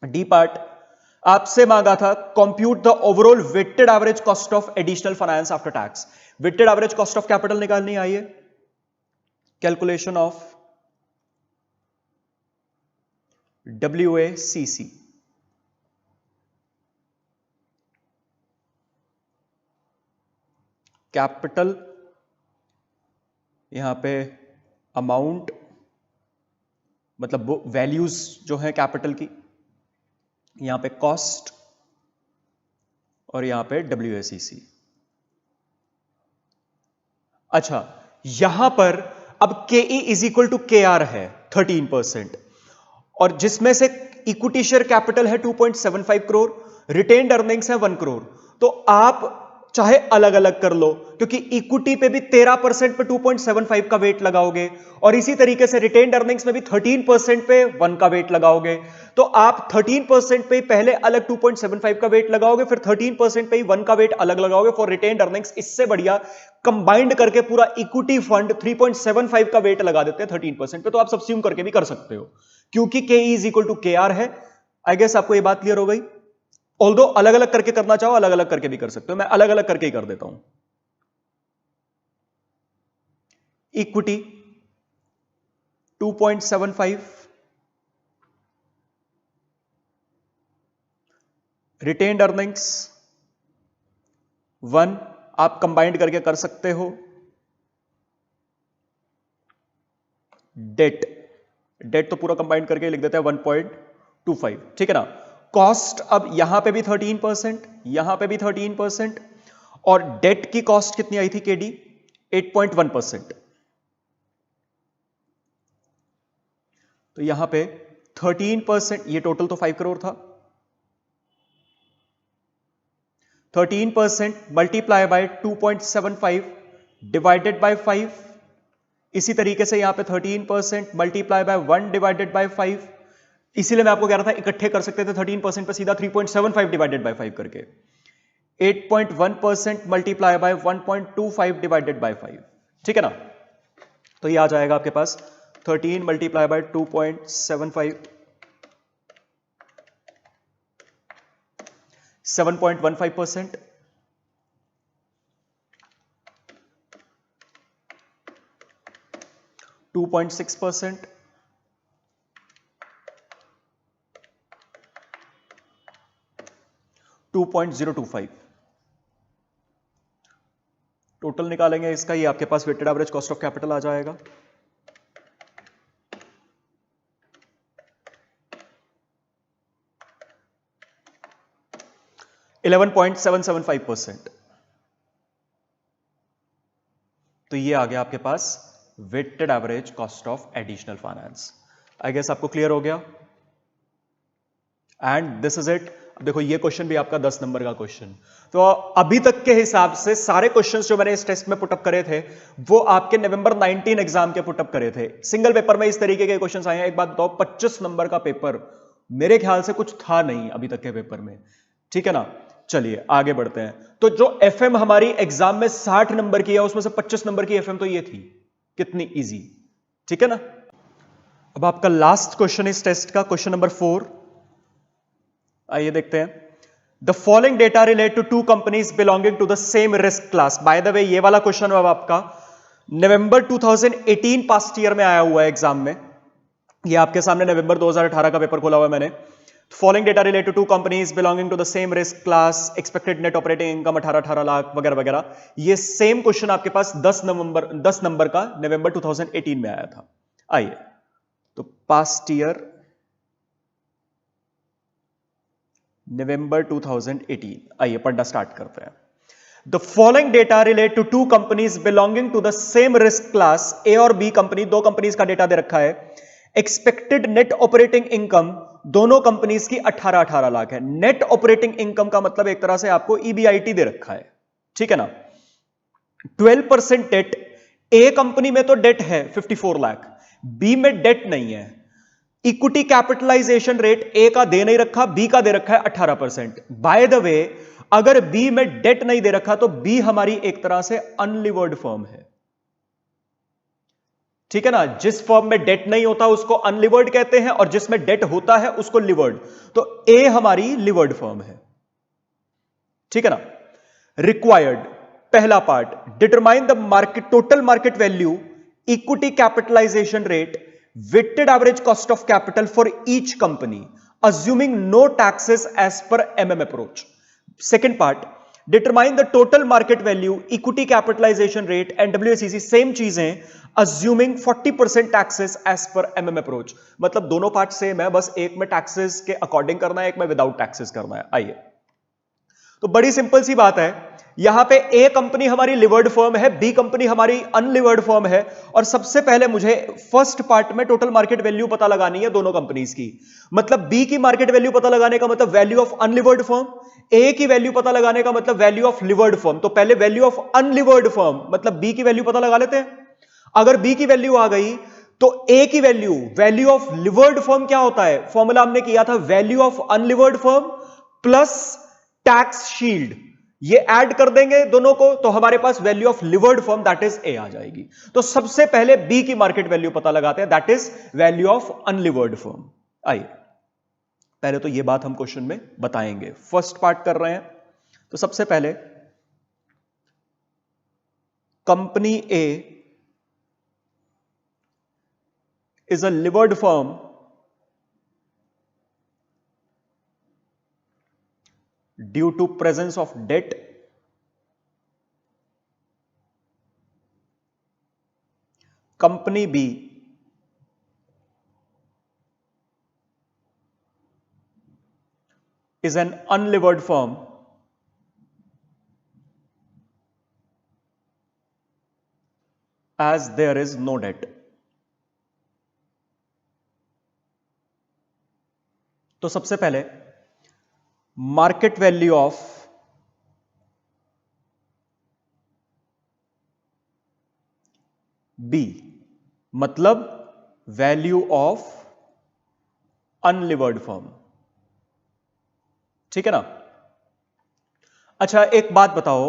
D पार्ट, आपसे मांगा था compute the overall weighted average cost of additional finance after tax. Weighted average cost of capital निकालनी आइए, कैलकुलेशन ऑफ WACC। कैपिटल, यहां पे अमाउंट मतलब वैल्यूज जो है कैपिटल की, यहां पे कॉस्ट और यहां पे WACC। अच्छा, यहां पर अब KE is equal to KR है 13%, और जिसमें से इक्विटी शेयर कैपिटल है 2.75 करोड़, रिटेन्ड अर्निंग्स है 1 करोड़। तो आप चाहे अलग अलग कर लो, क्योंकि इक्विटी पे भी 13% पे 2.75 का वेट लगाओगे, और इसी तरीके से रिटेन्ड अर्निंग्स में भी 13% पे 1 का वेट लगाओगे। तो आप 13% पे पहले अलग 2.75 का वेट लगाओगे, फिर 13% पे ही 1 का वेट अलग लगाओगे फॉर रिटेन्ड अर्निंग्स। इससे बढ़िया कंबाइंड करके पूरा इक्विटी फंड 3.75 का वेट लगा देते हैं 13% पे। तो आप सब्स्यूम करके भी कर सकते हो, क्योंकि KE is equal to KR है। आई गेस आपको ये बात क्लियर हो गई। ऑल्दो अलग अलग करके करना चाहो अलग अलग करके भी कर सकते हो, मैं अलग अलग करके ही कर देता हूं। इक्विटी 2.75, रिटेन्ड अर्निंग्स 1, आप कंबाइंड करके कर सकते हो। डेट तो पूरा कंबाइंड करके लिख देते हैं 1.25। ठीक है ना। कॉस्ट अब यहां पे भी 13%, यहां पे भी 13%, और डेट की कॉस्ट कितनी आई थी KD 8.1%। तो यहां पे 13%, ये टोटल तो 5 करोड़ था, 13% मल्टीप्लाई बाय 2.75 डिवाइडेड बाय 5। इसी तरीके से यहां पे 13% मल्टीप्लाई बाय 1 डिवाइडेड बाय 5। इसीलिए मैं आपको कह रहा था इकट्ठे कर सकते थे 13% पे सीधा 3.75 डिवाइडेड बाय 5 करके। 8.1% मल्टीप्लाई बाय 1.25 डिवाइडेड बाय 5। ठीक है ना। तो ये आ जाएगा आपके पास 13 मल्टीप्लाई बाय 2.75, 7.15%। 2.6%, 2.025। टोटल निकालेंगे इसका, ये आपके पास weighted average cost of capital आ जाएगा। $11.775%। तो ये आ गया आपके पास weighted average cost of additional finance. I guess आपको क्लियर हो गया। And this is it. देखो ये क्वेश्चन भी आपका 10 नंबर का क्वेश्चन। तो अभी तक के हिसाब से सारे क्वेश्चंस जो मैंने इस टेस्ट में पुटअप करे थे वो आपके नवंबर 19 एग्जाम के पुटअप करे थे। सिंगल पेपर में इस तरीके के क्वेश्चंस आए हैं। एक बात बताओ, 25 नंबर का पेपर मेरे ख्याल से कुछ था नहीं अभी तक के पेपर में, ठीक है ना। चलिए आगे बढ़ते हैं। तो जो एफएम हमारी एग्जाम में 60 नंबर की है, उसमें से 25 नंबर की एफएम तो ये थी, कितनी इजी, ठीक है ना। अब आपका लास्ट क्वेश्चन इस टेस्ट का, क्वेश्चन नंबर 4, आइए देखते हैं। The following data relate to two companies belonging to the same risk class. By the way ये वाला क्वेश्चन अब आपका नवंबर 2018 पास्ट ईयर में आया हुआ है एग्जाम में। ये आपके सामने नवंबर 2018 का पेपर खोला हुआ है मैंने। Following data relate to two companies belonging to the same risk class, expected net operating income 18 lakh वगैरह वगैरह। ये सेम क्वेश्चन आपके पास 10 नंबर का नवंबर 2018 में आया था। आइए तो पास्ट ईयर नवंबर 2018, आइए पढ़ना स्टार्ट करते हैं। The following data relate to two companies belonging to the same risk class, A और बी कंपनी, दो कंपनीज का डेटा दे रखा है। एक्सपेक्टेड नेट ऑपरेटिंग इनकम दोनों कंपनीज की 18 लाख है। नेट ऑपरेटिंग इनकम का मतलब एक तरह से आपको ईबीआईटी दे रखा है, ठीक है ना। 12% डेट, ए कंपनी में तो डेट है 54 लाख, बी में डेट नहीं है। इक्विटी कैपिटलाइजेशन रेट ए का दे नहीं रखा, बी का दे रखा है 18%। बाय द वे अगर बी में डेट नहीं दे रखा तो बी हमारी एक तरह से अनलिवर्ड फर्म है, ठीक है ना। जिस फर्म में डेट नहीं होता उसको अनलिवर्ड कहते हैं, और जिसमें डेट होता है उसको लिवर्ड। तो ए हमारी लिवर्ड फर्म है, ठीक है ना। रिक्वायर्ड, पहला part, determine the market total market value, equity capitalisation rate, weighted average cost of capital for each company assuming no taxes as per MM approach. Second part, determine the total market value, equity capitalization rate and WACC, same चीजें, assuming 40% taxes as per MM approach। मतलब दोनों part same है, बस एक में taxes के according करना है, एक में विदाउट टैक्सेस करना है। आइए तो बड़ी सिंपल सी बात है, यहां पे ए कंपनी हमारी लिवर्ड फर्म है, बी कंपनी हमारी अनलिवर्ड फर्म है। और सबसे पहले मुझे फर्स्ट पार्ट में टोटल मार्केट वैल्यू पता लगानी है दोनों कंपनीज की। मतलब बी की मार्केट वैल्यू पता लगाने का मतलब वैल्यू ऑफ अनलिवर्ड फर्म, ए की वैल्यू पता लगाने का मतलब वैल्यू ऑफ लिवर्ड फर्म। तो पहले वैल्यू ऑफ अनलिवर्ड फर्म मतलब बी की वैल्यू पता लगा लेते हैं। अगर बी की वैल्यू आ गई तो ए की value, value of levered firm क्या होता है, फॉर्मूला हमने किया था value of unlevered firm plus tax shield, ये ऐड कर देंगे दोनों को तो हमारे पास value of levered firm that is A आ जाएगी। तो सबसे पहले बी की मार्केट वैल्यू पता लगाते हैं, that is value of unlevered firm. आइए पहले तो ये बात हम क्वेश्चन में बताएंगे, फर्स्ट पार्ट कर रहे हैं। तो सबसे पहले company A is a levered firm due to presence of debt company B is an unlevered firm as there is no debt। तो सबसे पहले मार्केट वैल्यू ऑफ बी मतलब वैल्यू ऑफ अनलिवर्ड फर्म, ठीक है ना। अच्छा एक बात बताओ,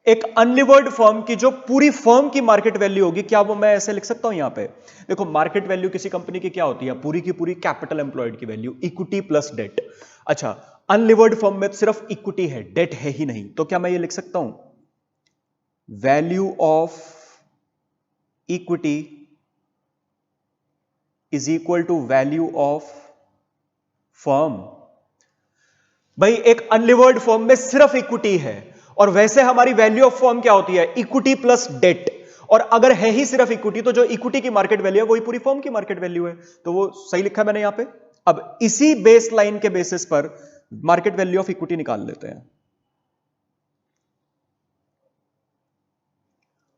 एक अनलिवर्ड फर्म की जो पूरी फर्म की मार्केट वैल्यू होगी, क्या वो मैं ऐसे लिख सकता हूं यहां पे? देखो मार्केट वैल्यू किसी कंपनी की क्या होती है, पूरी की पूरी कैपिटल एम्प्लॉयड की वैल्यू, इक्विटी प्लस डेट। अच्छा अनलिवर्ड फर्म में सिर्फ इक्विटी है, डेट है ही नहीं, तो क्या मैं ये लिख सकता हूं value of equity is equal to value of firm? भाई एक अनलिवर्ड फर्म में सिर्फ इक्विटी है, और वैसे हमारी वैल्यू ऑफ फर्म क्या होती है, इक्विटी प्लस डेट। और अगर है ही सिर्फ इक्विटी तो जो इक्विटी की मार्केट वैल्यू है वही पूरी फर्म की मार्केट वैल्यू है, तो वो सही लिखा है मैंने यहां पे। अब इसी बेस लाइन के बेसिस पर मार्केट वैल्यू ऑफ इक्विटी निकाल लेते हैं।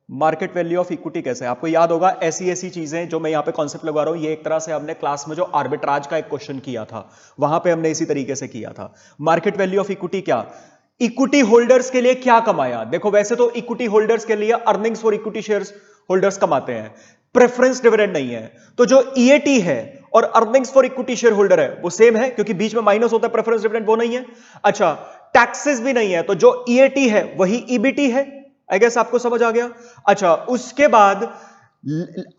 मार्केट वैल्यू ऑफ इक्विटी कैसे है, आपको याद होगा ऐसी ऐसी चीजें जो मैं यहां पे कॉन्सेप्ट लगा रहा हूं, ये एक तरह से हमने क्लास में जो आर्बिट्राज का एक क्वेश्चन किया था वहां पे हमने इसी तरीके से किया था। मार्केट वैल्यू ऑफ इक्विटी क्या, इक्विटी होल्डर्स के लिए क्या कमाया। देखो वैसे तो इक्विटी होल्डर्स के लिए earnings for equity shares holders कमाते हैं, प्रेफरेंस डिविडेंड नहीं है, तो जो ईएटी है और earnings for equity share holder है वो सेम है, क्योंकि बीच में माइनस होता है प्रेफरेंस डिविडेंड, वो नहीं है। अच्छा, टैक्सेस भी नहीं है, तो जो ईएटी है वही ईबीटी है। आई गेस आपको समझ आ गया। अच्छा, उसके बाद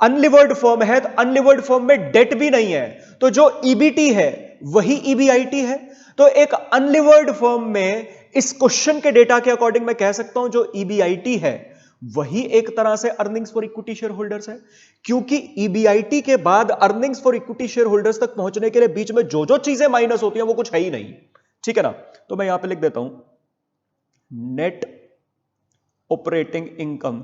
अनलिवर्ड फर्म है, तो अनलिवर्ड फर्म में डेट भी नहीं है, तो जो ईबीटी है वही ईबीआईटी है। तो एक अनलिवर्ड फर्म में इस क्वेश्चन के डेटा के अकॉर्डिंग मैं कह सकता हूं जो ईबीआईटी है वही एक तरह से earnings for equity share holders है, क्योंकि ईबीआईटी के बाद earnings for equity share holders तक पहुंचने के लिए बीच में जो जो चीजें माइनस होती हैं वो कुछ है ही नहीं। ठीक है ना, तो मैं यहां पे लिख देता हूं नेट ऑपरेटिंग इनकम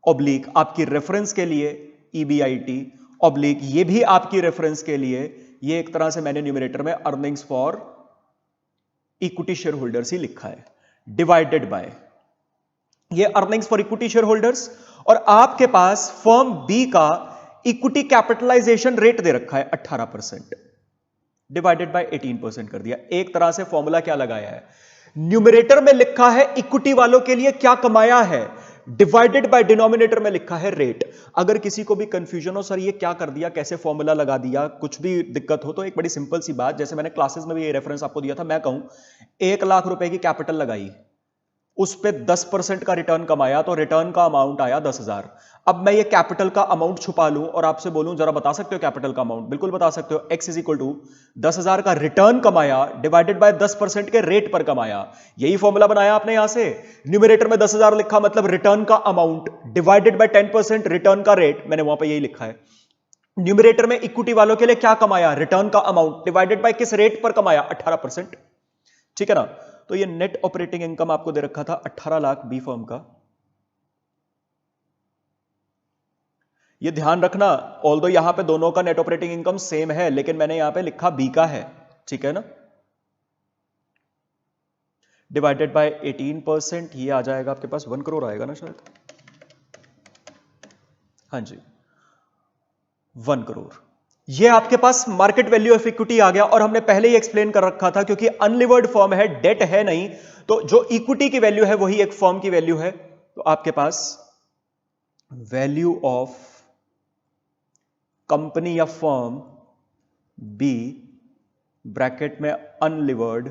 ऑब्लिक, आपकी रेफरेंस के लिए ईबीआईटी ऑब्लिक, ये भी आपकी रेफरेंस के लिए, ये एक तरह से मैंने न्यूमरेटर में earnings for equity share holders ही लिखा है, डिवाइडेड बाय ये earnings for equity share holders. और आपके पास फर्म बी का इक्विटी कैपिटलाइजेशन रेट दे रखा है 18%, डिवाइडेड बाय 18% कर दिया। एक तरह से फॉर्मूला क्या लगाया है, न्यूमरेटर में लिखा है इक्विटी वालों के लिए क्या कमाया है, डिवाइडेड बाय डिनोमिनेटर में लिखा है रेट। अगर किसी को भी कंफ्यूजन हो सर ये क्या कर दिया, कैसे फॉर्मूला लगा दिया, कुछ भी दिक्कत हो, तो एक बड़ी सिंपल सी बात, जैसे मैंने क्लासेस में भी ये रेफरेंस आपको दिया था, मैं कहूं 1 लाख रुपए की कैपिटल लगाई, उस पे 10% का रिटर्न कमाया, तो रिटर्न का अमाउंट आया 10,000। अब मैं ये कैपिटल का अमाउंट छुपा लूं और आपसे बोलूं जरा बता सकते हो कैपिटल का अमाउंट, बिल्कुल बता सकते हो, x इज इक्वल टू 10,000 का रिटर्न कमाया डिवाइडेड बाय 10% के रेट पर कमाया। यही फॉर्मूला बनाया आपने यहां से, न्यूमरेटर में 10,000 लिखा, मतलब रिटर्न का अमाउंट डिवाइडेड बाय 10% रिटर्न का रेट, मैंने वहां पर यही लिखा है। न्यूमरेटर में इक्विटी वालों के लिए क्या कमाया, रिटर्न का अमाउंट डिवाइडेड बाय किस रेट पर कमाया, 18%। ठीक है ना, तो ये नेट ऑपरेटिंग इनकम आपको दे रखा था 18 लाख बी फर्म का। ये ध्यान रखना, ऑल्दो यहां पे दोनों का नेट ऑपरेटिंग इनकम सेम है, लेकिन मैंने यहां पे लिखा बी का है, ठीक है ना, डिवाइडेड बाय 18%, ये आ जाएगा आपके पास 1 करोड़ आएगा ना शायद, हाँ जी 1 करोड़। ये आपके पास मार्केट वैल्यू ऑफ इक्विटी आ गया, और हमने पहले ही एक्सप्लेन कर रखा था, क्योंकि अनलिवर्ड फर्म है, डेट है नहीं, तो जो इक्विटी की वैल्यू है वही एक फर्म की वैल्यू है। तो आपके पास वैल्यू ऑफ कंपनी या फर्म बी ब्रैकेट में अनलिवर्ड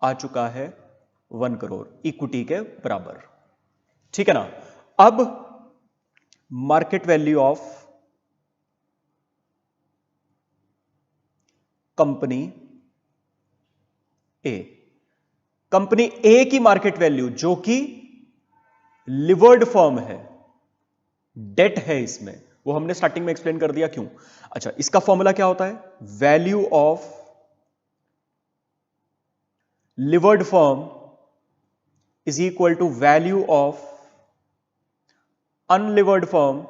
आ चुका है 1 करोड़ इक्विटी के बराबर। ठीक है ना, अब market value of company A, company A की मार्केट वैल्यू जो कि लिवर्ड फर्म है, डेट है इसमें, वो हमने स्टार्टिंग में एक्सप्लेन कर दिया क्यों। अच्छा, इसका फॉर्मूला क्या होता है, value of levered firm is equal to value of unlevered firm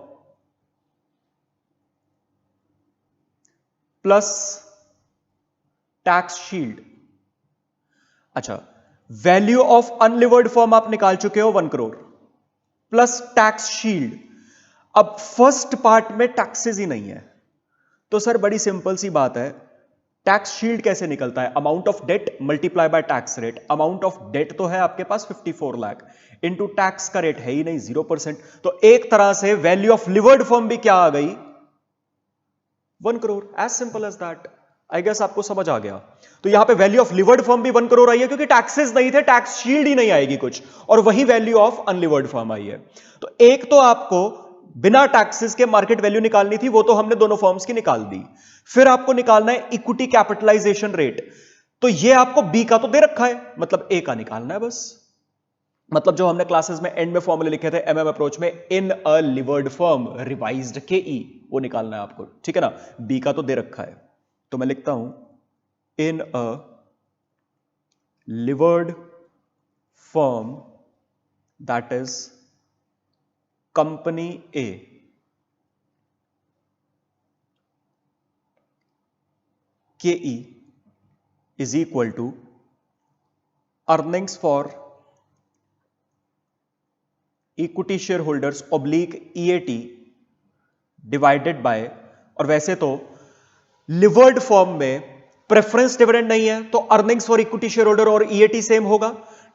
plus tax shield. अच्छा, वैल्यू ऑफ अनलिवर्ड फर्म आप निकाल चुके हो 1 करोड़ प्लस टैक्स शील्ड। अब फर्स्ट पार्ट में टैक्सेस ही नहीं है, तो सर बड़ी सिंपल सी बात है, टैक्स शील्ड कैसे निकलता है, amount of debt multiply by tax rate. Amount of debt तो है आपके पास 54 लाख, इंटू टैक्स का रेट है ही नहीं 0%, तो एक तरह से वैल्यू ऑफ लिवर्ड फर्म भी क्या आ गई, 1 crore, as simple as that. I guess आपको समझ आ गया। तो यहां पे वैल्यू ऑफ लिवर्ड फर्म भी 1 करोड़ आई है, क्योंकि टैक्सेस नहीं थे, टैक्स शील्ड ही नहीं आएगी कुछ, और वही value of unlevered firm I है। तो एक तो आपको बिना टैक्सेस के मार्केट वैल्यू निकालनी थी, वो तो हमने दोनों फर्म्स की निकाल दी। फिर आपको निकालना है इक्विटी कैपिटलाइजेशन रेट, तो ये आपको बी का तो दे रखा है, मतलब ए का निकालना है बस। मतलब जो हमने क्लासेस में एंड में फॉर्मूले लिखे थे एमएम अप्रोच में, इन अ लिवर्ड फर्म रिवाइज्ड केई, वो निकालना है आपको। ठीक है ना, बी का तो दे रखा है, तो मैं लिखता हूं in a levered firm that is company A, K E is equal to earnings for equity share holders oblique EAT divided by, और वैसे तो लिवर्ड फर्म में प्रेफरेंस डिविडेंड नहीं है, तो earnings for equity share holder और EAT same होगा।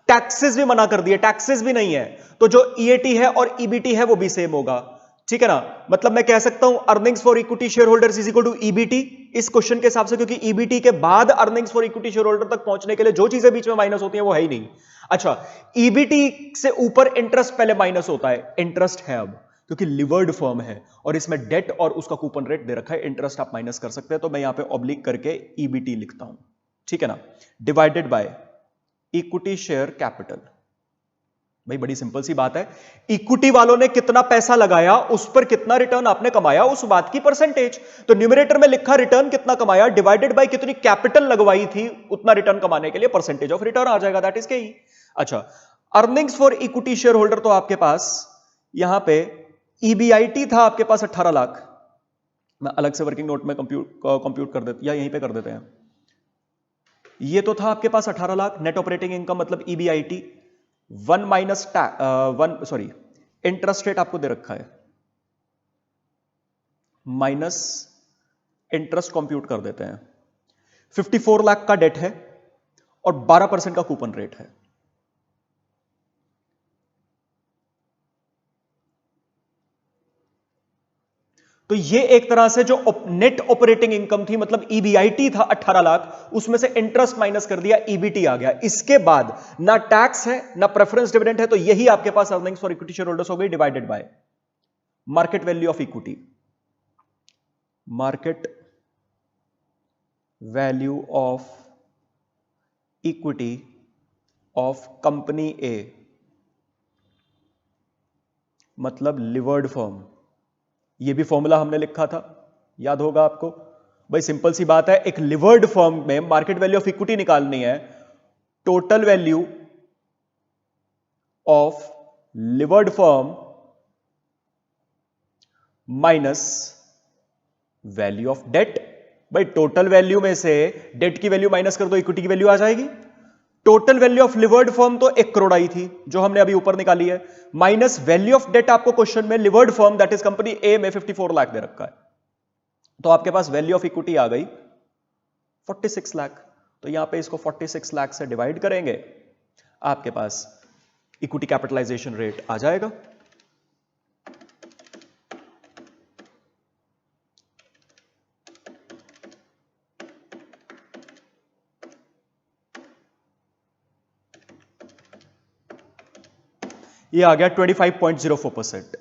Taxes भी मना कर दिए, टैक्सेस भी नहीं है, तो जो ईएटी है और ईबीटी है वो भी सेम होगा। ठीक है ना, मतलब मैं कह सकता हूं earnings for equity share holders is equal to EBT इस क्वेश्चन के हिसाब से, क्योंकि ईबीटी के बाद earnings for equity share holder तक पहुंचने के लिए जो चीजें बीच में माइनस होती हैं वो है ही नहीं। अच्छा, ईबीटी से ऊपर इंटरेस्ट पहले माइनस होता है, इंटरेस्ट है अब क्योंकि लिवर्ड फर्म है और इसमें डेट और उसका कूपन रेट दे रखा है, इंटरेस्ट आप माइनस कर सकते हैं, तो मैं यहां पे ऑब्लिक करके ईबीटी लिखता हूं, ठीक है ना, divided by equity share capital. भाई बड़ी सिंपल सी बात है, इक्विटी वालों ने कितना पैसा लगाया उस पर कितना रिटर्न आपने कमाया, उस बात की परसेंटेज। तो न्यूमरेटर में लिखा रिटर्न कितना कमाया डिवाइडेड बाय कितनी कैपिटल लगवाई थी, उतना रिटर्न कमाने के लिए परसेंटेज ऑफ रिटर्न आ जाएगा, दैट इज के ही। अच्छा, earnings for equity share holder, तो आपके पास यहां पे ईबीआईटी था आपके पास 18 लाख, मैं अलग से वर्किंग नोट में कंप्यूट कर देते या यहीं पे कर देते हैं। ये तो था आपके पास 18 लाख नेट ऑपरेटिंग इनकम, मतलब ईबीआईटी इंटरेस्ट रेट आपको दे रखा है माइनस इंटरेस्ट कंप्यूट कर देते हैं। 54 लाख का डेट है और 12% का कूपन रेट है। तो ये एक तरह से जो नेट ऑपरेटिंग इनकम थी, मतलब ईबीआईटी था 18 लाख, उसमें से इंटरेस्ट माइनस कर दिया, ईबीटी आ गया। इसके बाद ना टैक्स है ना प्रेफरेंस डिविडेंड है, तो यही आपके पास earnings for equity share holders हो गई divided by market value of equity, market value of equity of company A, मतलब लिवर्ड फर्म। ये भी फॉर्मूला हमने लिखा था, याद होगा आपको। भाई सिंपल सी बात है, एक लिवर्ड फर्म में मार्केट वैल्यू ऑफ इक्विटी निकालनी है, total value of levered firm minus value of debt. भाई टोटल वैल्यू में से डेट की वैल्यू माइनस कर दो, इक्विटी की वैल्यू आ जाएगी। Total value of levered firm तो 1 करोड़ आई थी जो हमने अभी ऊपर निकाली है, माइनस वैल्यू ऑफ डेट आपको क्वेश्चन में लिवर्ड फर्म दैट इज कंपनी ए में 54 लाख दे रखा है, तो आपके पास वैल्यू ऑफ इक्विटी आ गई 46 लाख। तो यहां पे इसको 46 लाख से डिवाइड करेंगे, आपके पास इक्विटी कैपिटलाइजेशन रेट आ जाएगा। ये आ गया 25.04%।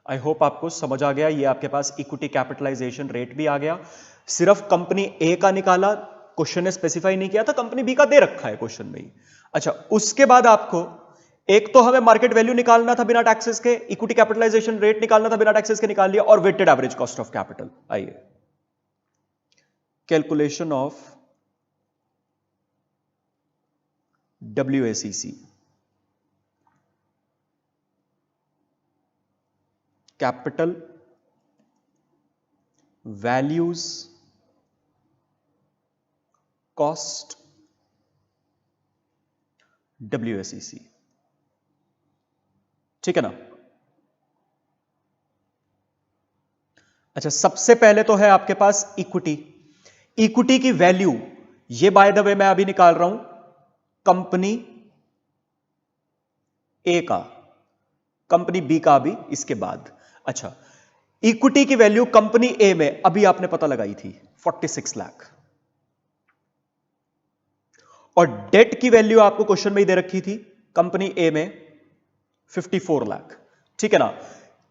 आई होप आपको समझ आ गया। ये आपके पास इक्विटी कैपिटलाइजेशन रेट भी आ गया। सिर्फ कंपनी ए का निकाला, क्वेश्चन ने स्पेसिफाई नहीं किया था, कंपनी बी का दे रखा है क्वेश्चन में ही। अच्छा, उसके बाद आपको एक तो हमें मार्केट वैल्यू निकालना था बिना टैक्सेस के, इक्विटी कैपिटलाइजेशन रेट निकालना था बिना टैक्सेस के, निकाल लिया, और weighted average cost of capital. आइए, calculation of WACC, capital values cost WACC, ठीक है ना। अच्छा, सबसे पहले तो है आपके पास इक्विटी। इक्विटी की वैल्यू, ये बाय द वे मैं अभी निकाल रहा हूं कंपनी ए का, कंपनी बी का भी इसके बाद। अच्छा, इक्विटी की वैल्यू कंपनी ए में अभी आपने पता लगाई थी 46 लाख, और डेट की वैल्यू आपको क्वेश्चन में ही दे रखी थी कंपनी ए में 54 लाख, ठीक है ना।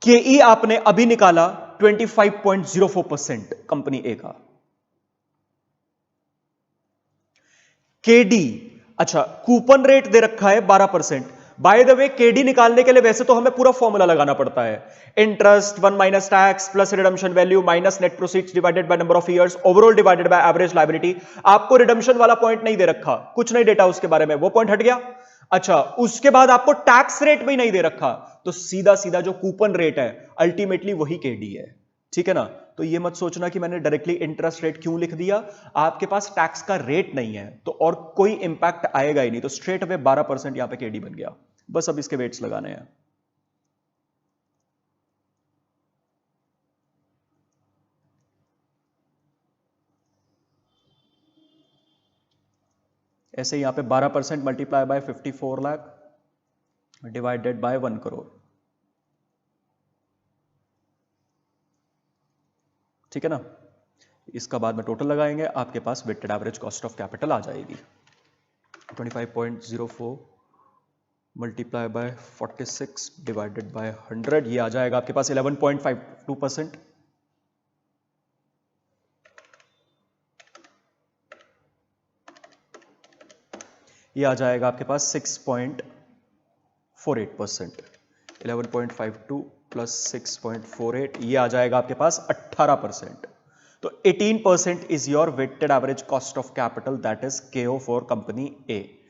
केई आपने अभी निकाला 25.04% कंपनी ए का। केडी, अच्छा कूपन रेट दे रखा है 12%। बाय द वे केडी निकालने के लिए वैसे तो हमें पूरा फॉर्मूला लगाना पड़ता है, interest 1 minus tax plus redemption value minus net proceeds divided by number of years overall divided by average liability. आपको रिडम्पशन वाला पॉइंट नहीं दे रखा, कुछ नहीं डेटा उसके बारे में, वो पॉइंट हट गया। अच्छा, उसके बाद आपको टैक्स रेट भी नहीं दे रखा, तो सीधा सीधा जो कूपन रेट है अल्टीमेटली वही केडी है, ठीक है ना। तो ये मत सोचना कि मैंने डायरेक्टली इंटरेस्ट रेट क्यों लिख दिया, आपके पास टैक्स का रेट नहीं है तो और कोई इंपैक्ट आएगा ही नहीं, तो स्ट्रेट अवे 12% यहां पे केडी बन गया। बस अब इसके वेट्स लगाने हैं। ऐसे यहां पे 12% multiply by 54 lakh divided by 1 crore, ठीक है ना। इसका बाद में टोटल लगाएंगे, आपके पास weighted average cost of capital आ जाएगी 25.04 मल्टीप्लाई बाय 46 डिवाइडेड बाय 100, ये आ जाएगा आपके पास 11.52%। ये आ जाएगा आपके पास 6.48%। 11.52 प्लस 6.48, ये आ जाएगा आपके पास 18%। तो 18% is your weighted average cost of capital, that is KO for company A.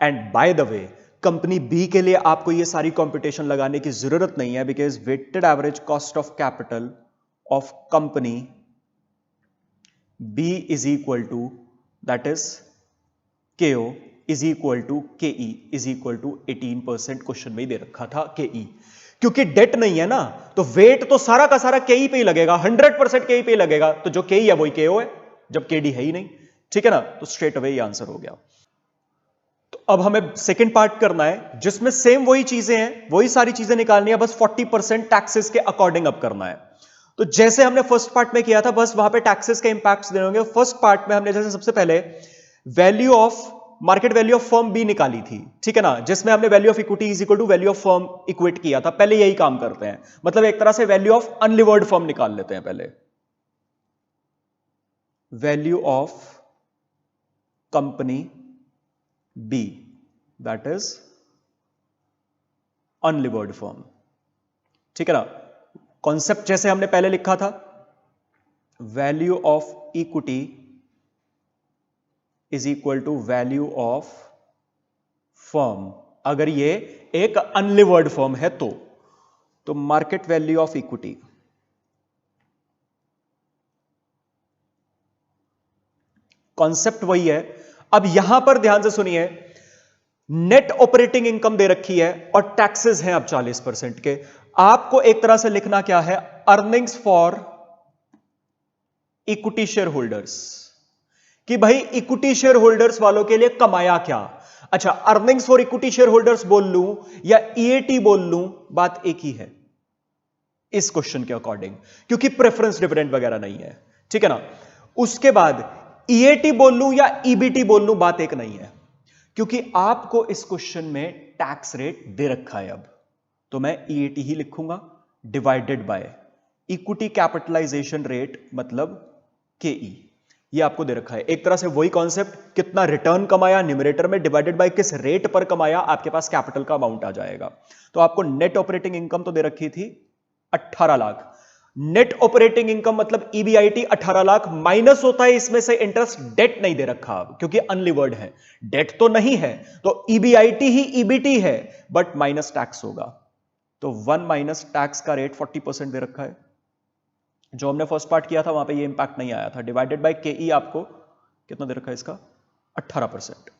And by the way, company B के लिए आपको ये सारी कंप्यूटेशन लगाने की जरूरत नहीं है, because weighted average cost of capital of company B is equal to, that is KO is equal to KE is equal to 18%। Question में ही दे रखा था KE, क्योंकि डेट नहीं है ना, तो वेट तो सारा का सारा KE पे ही लगेगा, 100% KE पे ही लगेगा, तो जो KE है वही KO है, जब KD है ही नहीं। ठीक है ना, तो स्ट्रेट अवे ये आंसर हो गया। तो अब हमें सेकंड पार्ट करना है, जिसमें सेम वही चीजें हैं, वही सारी चीजें निकालनी है, बस 40% टैक्सेस के अकॉर्डिंग अब करना है। तो जैसे हमने फर्स्ट पार्ट में किया था, बस वहां पे टैक्सेस के इंपैक्ट्स देने होंगे। फर्स्ट पार्ट में हमने जैसे सबसे पहले value of market value of firm B निकाली थी, ठीक है ना, जिसमें हमने value of equity is equal to value of firm equate किया था। पहले यही काम करते हैं, मतलब एक तरह से वैल्यू ऑफ अनलिवर्ड फर्म निकाल लेते हैं पहले। Value of company B, that is unlevered firm, ठीक है ना। कॉन्सेप्ट जैसे हमने पहले लिखा था, value of equity is equal to value of firm, अगर ये एक अनलिवर्ड फर्म है तो market value of equity, concept वही है। अब यहां पर ध्यान से सुनिए, नेट ऑपरेटिंग इनकम दे रखी है और टैक्सेस हैं अब 40% के। आपको एक तरह से लिखना क्या है, earnings for equity share holders, कि भाई इक्विटी शेयर होल्डर्स वालों के लिए कमाया क्या। अच्छा, earnings for equity share holders बोल लूं या EAT बोल लूं, बात एक ही है इस क्वेश्चन के अकॉर्डिंग, क्योंकि प्रेफरेंस डिविडेंड वगैरह नहीं है, ठीक है ना। उसके बाद EAT बोल लूं या EBT बोल लूं, बात एक नहीं है, क्योंकि आपको इस क्वेश्चन में टैक्स रेट दे रखा है अब, तो मैं EAT ही लिखूंगा divided by equity capitalisation rate, मतलब KE। ये आपको दे रखा है, एक तरह से वही कॉन्सेप्ट, कितना रिटर्न कमाया न्यूमरेटर में, डिवाइडेड बाय किस रेट पर कमाया, आपके पास कैपिटल का अमाउंट आ जाएगा। तो आपको नेट ऑपरेटिंग इनकम तो दे रखी थी 18 लाख। नेट ऑपरेटिंग इनकम मतलब EBIT 18 लाख, माइनस होता है इसमें से इंटरेस्ट, डेट नहीं दे रखा अब, क्योंकि अनलिवर्ड है, डेट तो नहीं है, तो EBIT ही EBT है, बट माइनस टैक्स होगा। तो 1 माइनस टैक्स का रेट 40% दे रखा है। जो हमने फर्स्ट पार्ट किया था वहां पे ये इंपैक्ट नहीं आया था। डिवाइडेड बाय KE आपको कितना दे रखा है इसका, 18%।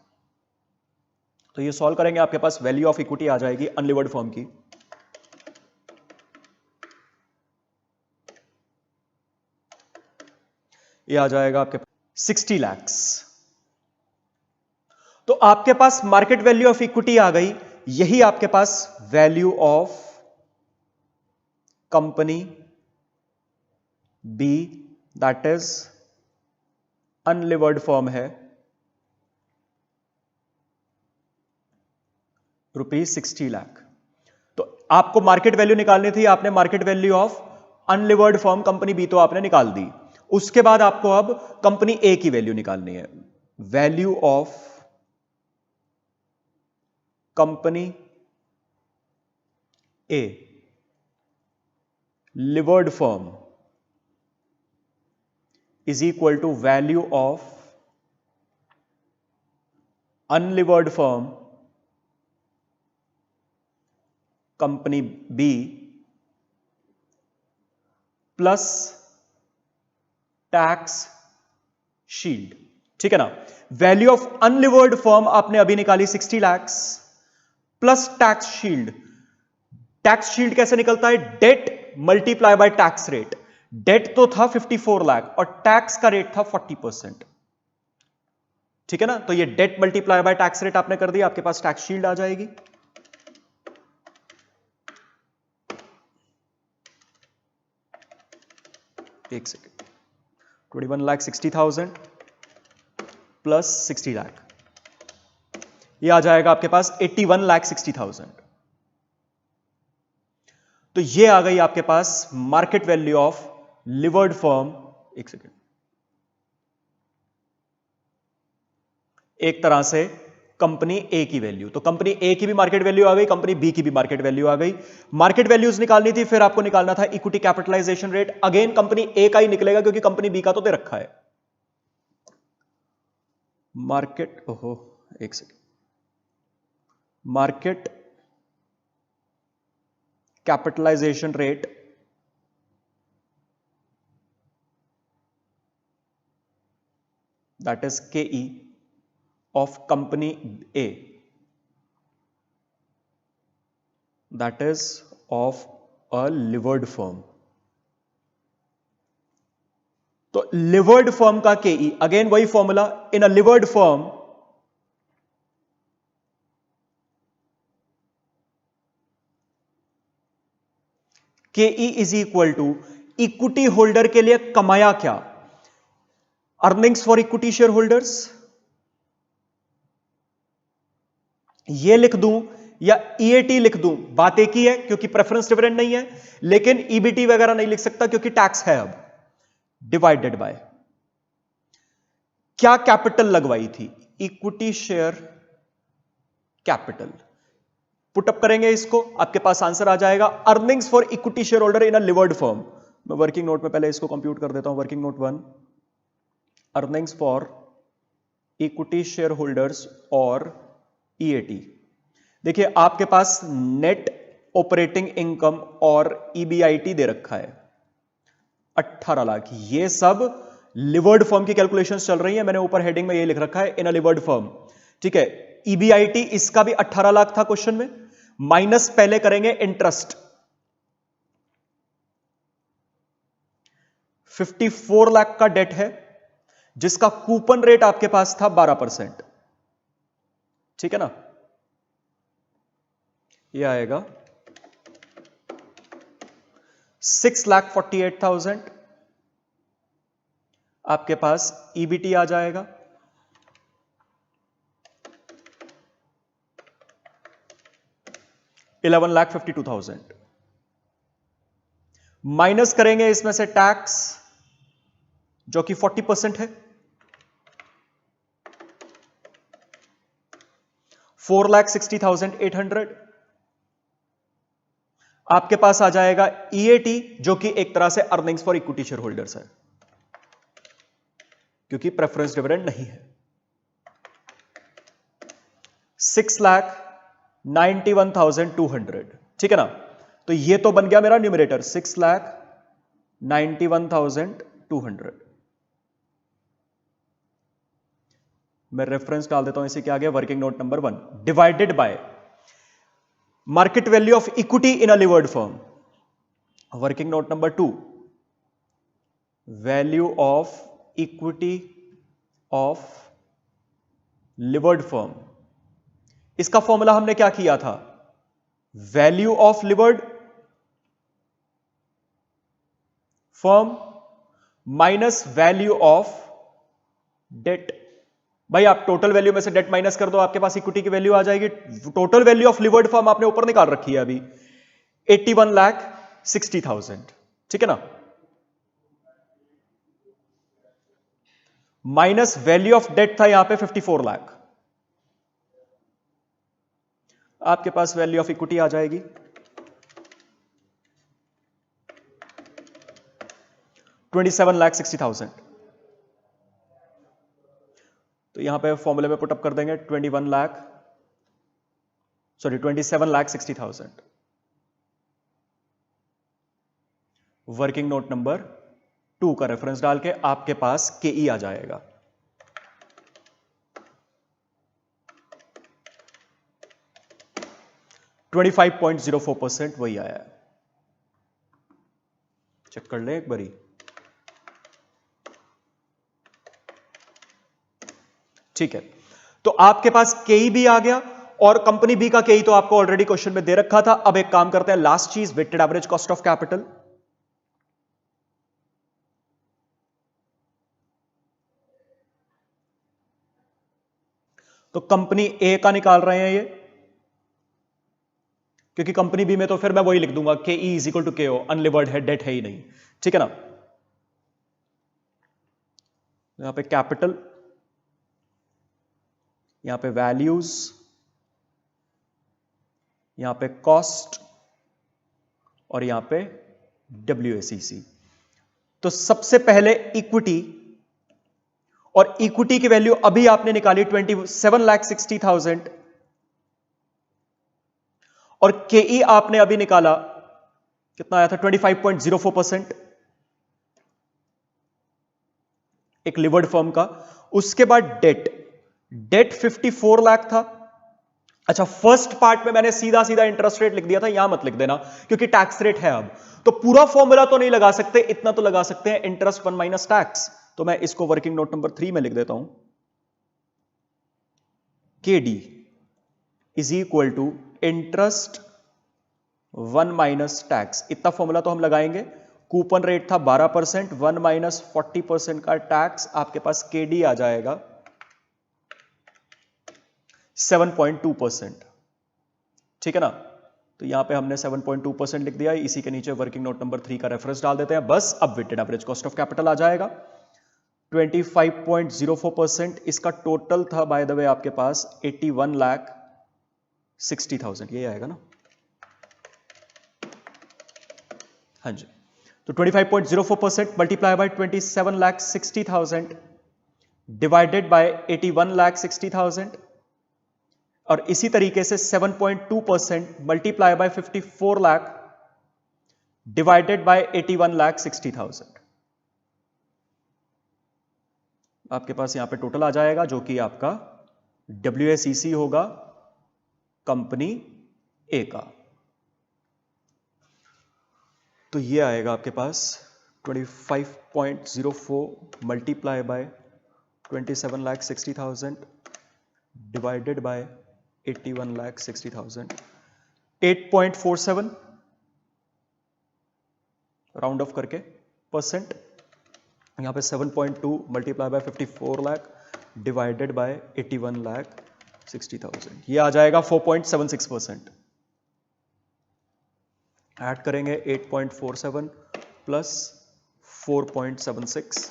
तो ये सॉल्व करेंगे, आपके पास वैल्यू ऑफ इक्विटी आ जाएगी अनलिवर्ड फर्म की, ये आ जाएगा आपके 60 लाख। तो आपके पास मार्केट वैल्यू ऑफ इक्विटी आ गई, यही आपके पास value of company B, that is unlevered firm है, ₹60 लाख। तो आपको मार्केट वैल्यू निकालनी थी, आपने market value of unlevered firm company B तो आपने निकाल दी। उसके बाद आपको अब कंपनी ए की वैल्यू निकालनी है, value of company A levered firm is equal to value of unlevered firm company B plus tax shield, ठीक है ना। वैल्यू ऑफ अनलिवर्ड फर्म आपने अभी निकाली 60 lakh plus tax shield. Tax shield कैसे निकलता है, debt multiply by tax rate. Debt तो था 54 लाख और टैक्स का रेट था 40%, ठीक है ना। तो ये debt multiply by tax rate आपने कर दिया, आपके पास टैक्स शील्ड आ जाएगी। एक सेकेंड, 21,60,000 प्लस 60 लाख, ये आ जाएगा आपके पास 81,60,000। तो ये आ गई आपके पास market value of levered firm. एक सेकेंड, एक तरह से कंपनी ए की वैल्यू, तो कंपनी ए की भी मार्केट वैल्यू आ गई, कंपनी बी की भी मार्केट वैल्यू आ गई। मार्केट वैल्यूज निकालनी थी, फिर आपको निकालना था equity capitalisation rate. Again company A का ही निकलेगा क्योंकि कंपनी बी का तो दे रखा है। मार्केट, ओहो एक second, market capitalisation rate that is K E of company A, that is of a livered firm। तो लिवर्ड फर्म का केई, अगेन वही formula, in a levered firm K E is equal to equity holder के लिए कमाया क्या, earnings for equity share holders, ये लिख दूं या ईएटी लिख दूं, बात एक ही है क्योंकि प्रेफरेंस डिविडेंड नहीं है, लेकिन ईबीटी वगैरह नहीं लिख सकता क्योंकि टैक्स है। अब डिवाइडेड बाय क्या कैपिटल लगवाई थी, इक्विटी शेयर कैपिटल। पुटअप करेंगे इसको, आपके पास आंसर आ जाएगा earnings for equity share holder in a levered firm. मैं वर्किंग नोट में पहले इसको कंप्यूट कर देता हूं। Working note 1, earnings for equity share holders और ईएटी। देखिए आपके पास नेट ऑपरेटिंग इनकम और ईबीआईटी दे रखा है 18 लाख। ये सब लिवर्ड फर्म की कैलकुलेशंस चल रही है, मैंने ऊपर हेडिंग में ये लिख रखा है इन अ लिवर्ड फर्म, ठीक है। ईबीआईटी इसका भी 18 लाख था क्वेश्चन में, माइनस पहले करेंगे इंटरेस्ट 54 लाख का डेट है जिसका कूपन रेट आपके पास था 12%, ठीक है ना। ये आएगा 6,48,000। आपके पास ईबीटी आ जाएगा 11,52,000। माइनस करेंगे इसमें से टैक्स जो कि 40% है, 4,60,800। आपके पास आ जाएगा ईएटी जो कि एक तरह से earnings for equity share holders है क्योंकि प्रेफरेंस डिविडेंड नहीं है, 6,91,200, ठीक है ना। तो ये तो बन गया मेरा न्यूमरेटर 6,91,200। मैं रेफरेंस डाल देता हूं, इसे क्या आ गया, working note number 1 divided by market value of equity in a levered firm. Working note number 2 value of equity of levered firm. इसका फॉर्मूला हमने क्या किया था, value of levered firm minus value of debt. भाई आप total value में से date minus कर दो, आपके पास इक्विटी की वैल्यू आ जाएगी। Total value of levered firm आपने ऊपर निकाल रखी है अभी 81,60,000, ठीक है ना, माइनस वैल्यू ऑफ डेट था यहां पे 54 लाख। आपके पास वैल्यू ऑफ इक्विटी आ जाएगी 27,60,000। तो यहां पे फॉर्मूले में पुटअप कर देंगे 27,60,000। वर्किंग नोट नंबर 2 का रेफरेंस डाल के आपके पास केई आ जाएगा। %25.04% वही आया है, चेक कर ले एक बारी। ठीक है, तो आपके पास केई भी आ गया और कंपनी बी का केई तो आपको ऑलरेडी क्वेश्चन में दे रखा था। अब एक काम करते हैं, लास्ट चीज weighted average cost of capital. तो कंपनी ए का निकाल रहे हैं ये, क्योंकि कंपनी बी में तो फिर मैं वही लिख दूंगा के ई इज इक्वल टू के ओ, अनलिवर्ड है, डेट है ही नहीं, ठीक है ना। यहां पे कैपिटल, यहां पे वैल्यूज, यहां पे कॉस्ट और यहां पे WACC। तो सबसे पहले इक्विटी, और इक्विटी की वैल्यू अभी आपने निकाली 27,60,000 और केई आपने अभी निकाला, कितना आया था 25.04%, एक लिवर्ड फर्म का। उसके बाद डेट 54 लाख था। अच्छा, फर्स्ट पार्ट में मैंने सीधा सीधा इंटरेस्ट रेट लिख दिया था, यहां मत लिख देना क्योंकि टैक्स रेट है अब, तो पूरा फॉर्मूला तो नहीं लगा सकते, इतना तो लगा सकते हैं, इंटरेस्ट 1 माइनस टैक्स। तो मैं इसको वर्किंग नोट नंबर 3 में लिख देता हूं, KD is equal to interest 1 minus tax. इतना फॉर्मूला तो हम लगाएंगे। कूपन रेट था 12%, 1 माइनस 40% का टैक्स, आपके पास KD आ जाएगा 7.2%, ठीक है ना। तो यहां पे हमने 7.2% लिख दिया, इसी के नीचे वर्किंग नोट नंबर 3 का रेफरेंस डाल देते हैं बस। अब weighted average cost of capital आ जाएगा 25.04%। इसका टोटल था बाय द वे आपके पास 81,60,000, ये आएगा ना, हाँ जी। तो 25.04% मल्टीप्लाई बाय 27,60,000 डिवाइडेड बाय 81,60,000, और इसी तरीके से 7.2% multiply by 54 lakh divided bye 81,60,000। आपके पास यहां पे टोटल आ जाएगा जो कि आपका WACC होगा कंपनी ए का। तो ये आएगा आपके पास 25.04 multiply by 27,60,000 divided by 81,60,000, 8.47 round of करके परसेंट। यहां पे 7.2 multiply by 54 lakh divided bye 81,60,000, ये आ जाएगा 4.76%। ऐड करेंगे 8.47 प्लस 4.76,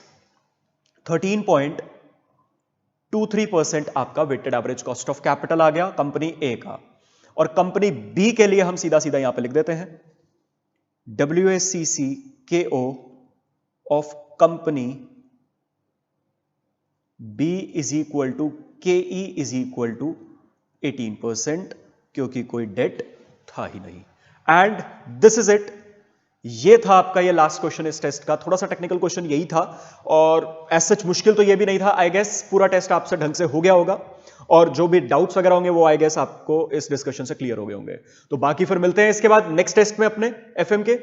13.23% आपका weighted average cost of capital आ गया कंपनी ए का। और कंपनी बी के लिए हम सीधा सीधा यहां पे लिख देते हैं WACC KO of company B is equal to KE is equal to 18%, क्योंकि कोई डेट था ही नहीं। And this is it. ये था आपका ये लास्ट क्वेश्चन इस टेस्ट का। थोड़ा सा टेक्निकल क्वेश्चन यही था और एज सच मुश्किल तो ये भी नहीं था। आई गेस पूरा टेस्ट आपसे ढंग से हो गया होगा और जो भी डाउट्स वगैरह होंगे वो आई गेस आपको इस डिस्कशन से क्लियर हो गए होंगे। तो बाकी फिर मिलते हैं इसके बाद नेक्स्ट टेस्ट में अपने FM के।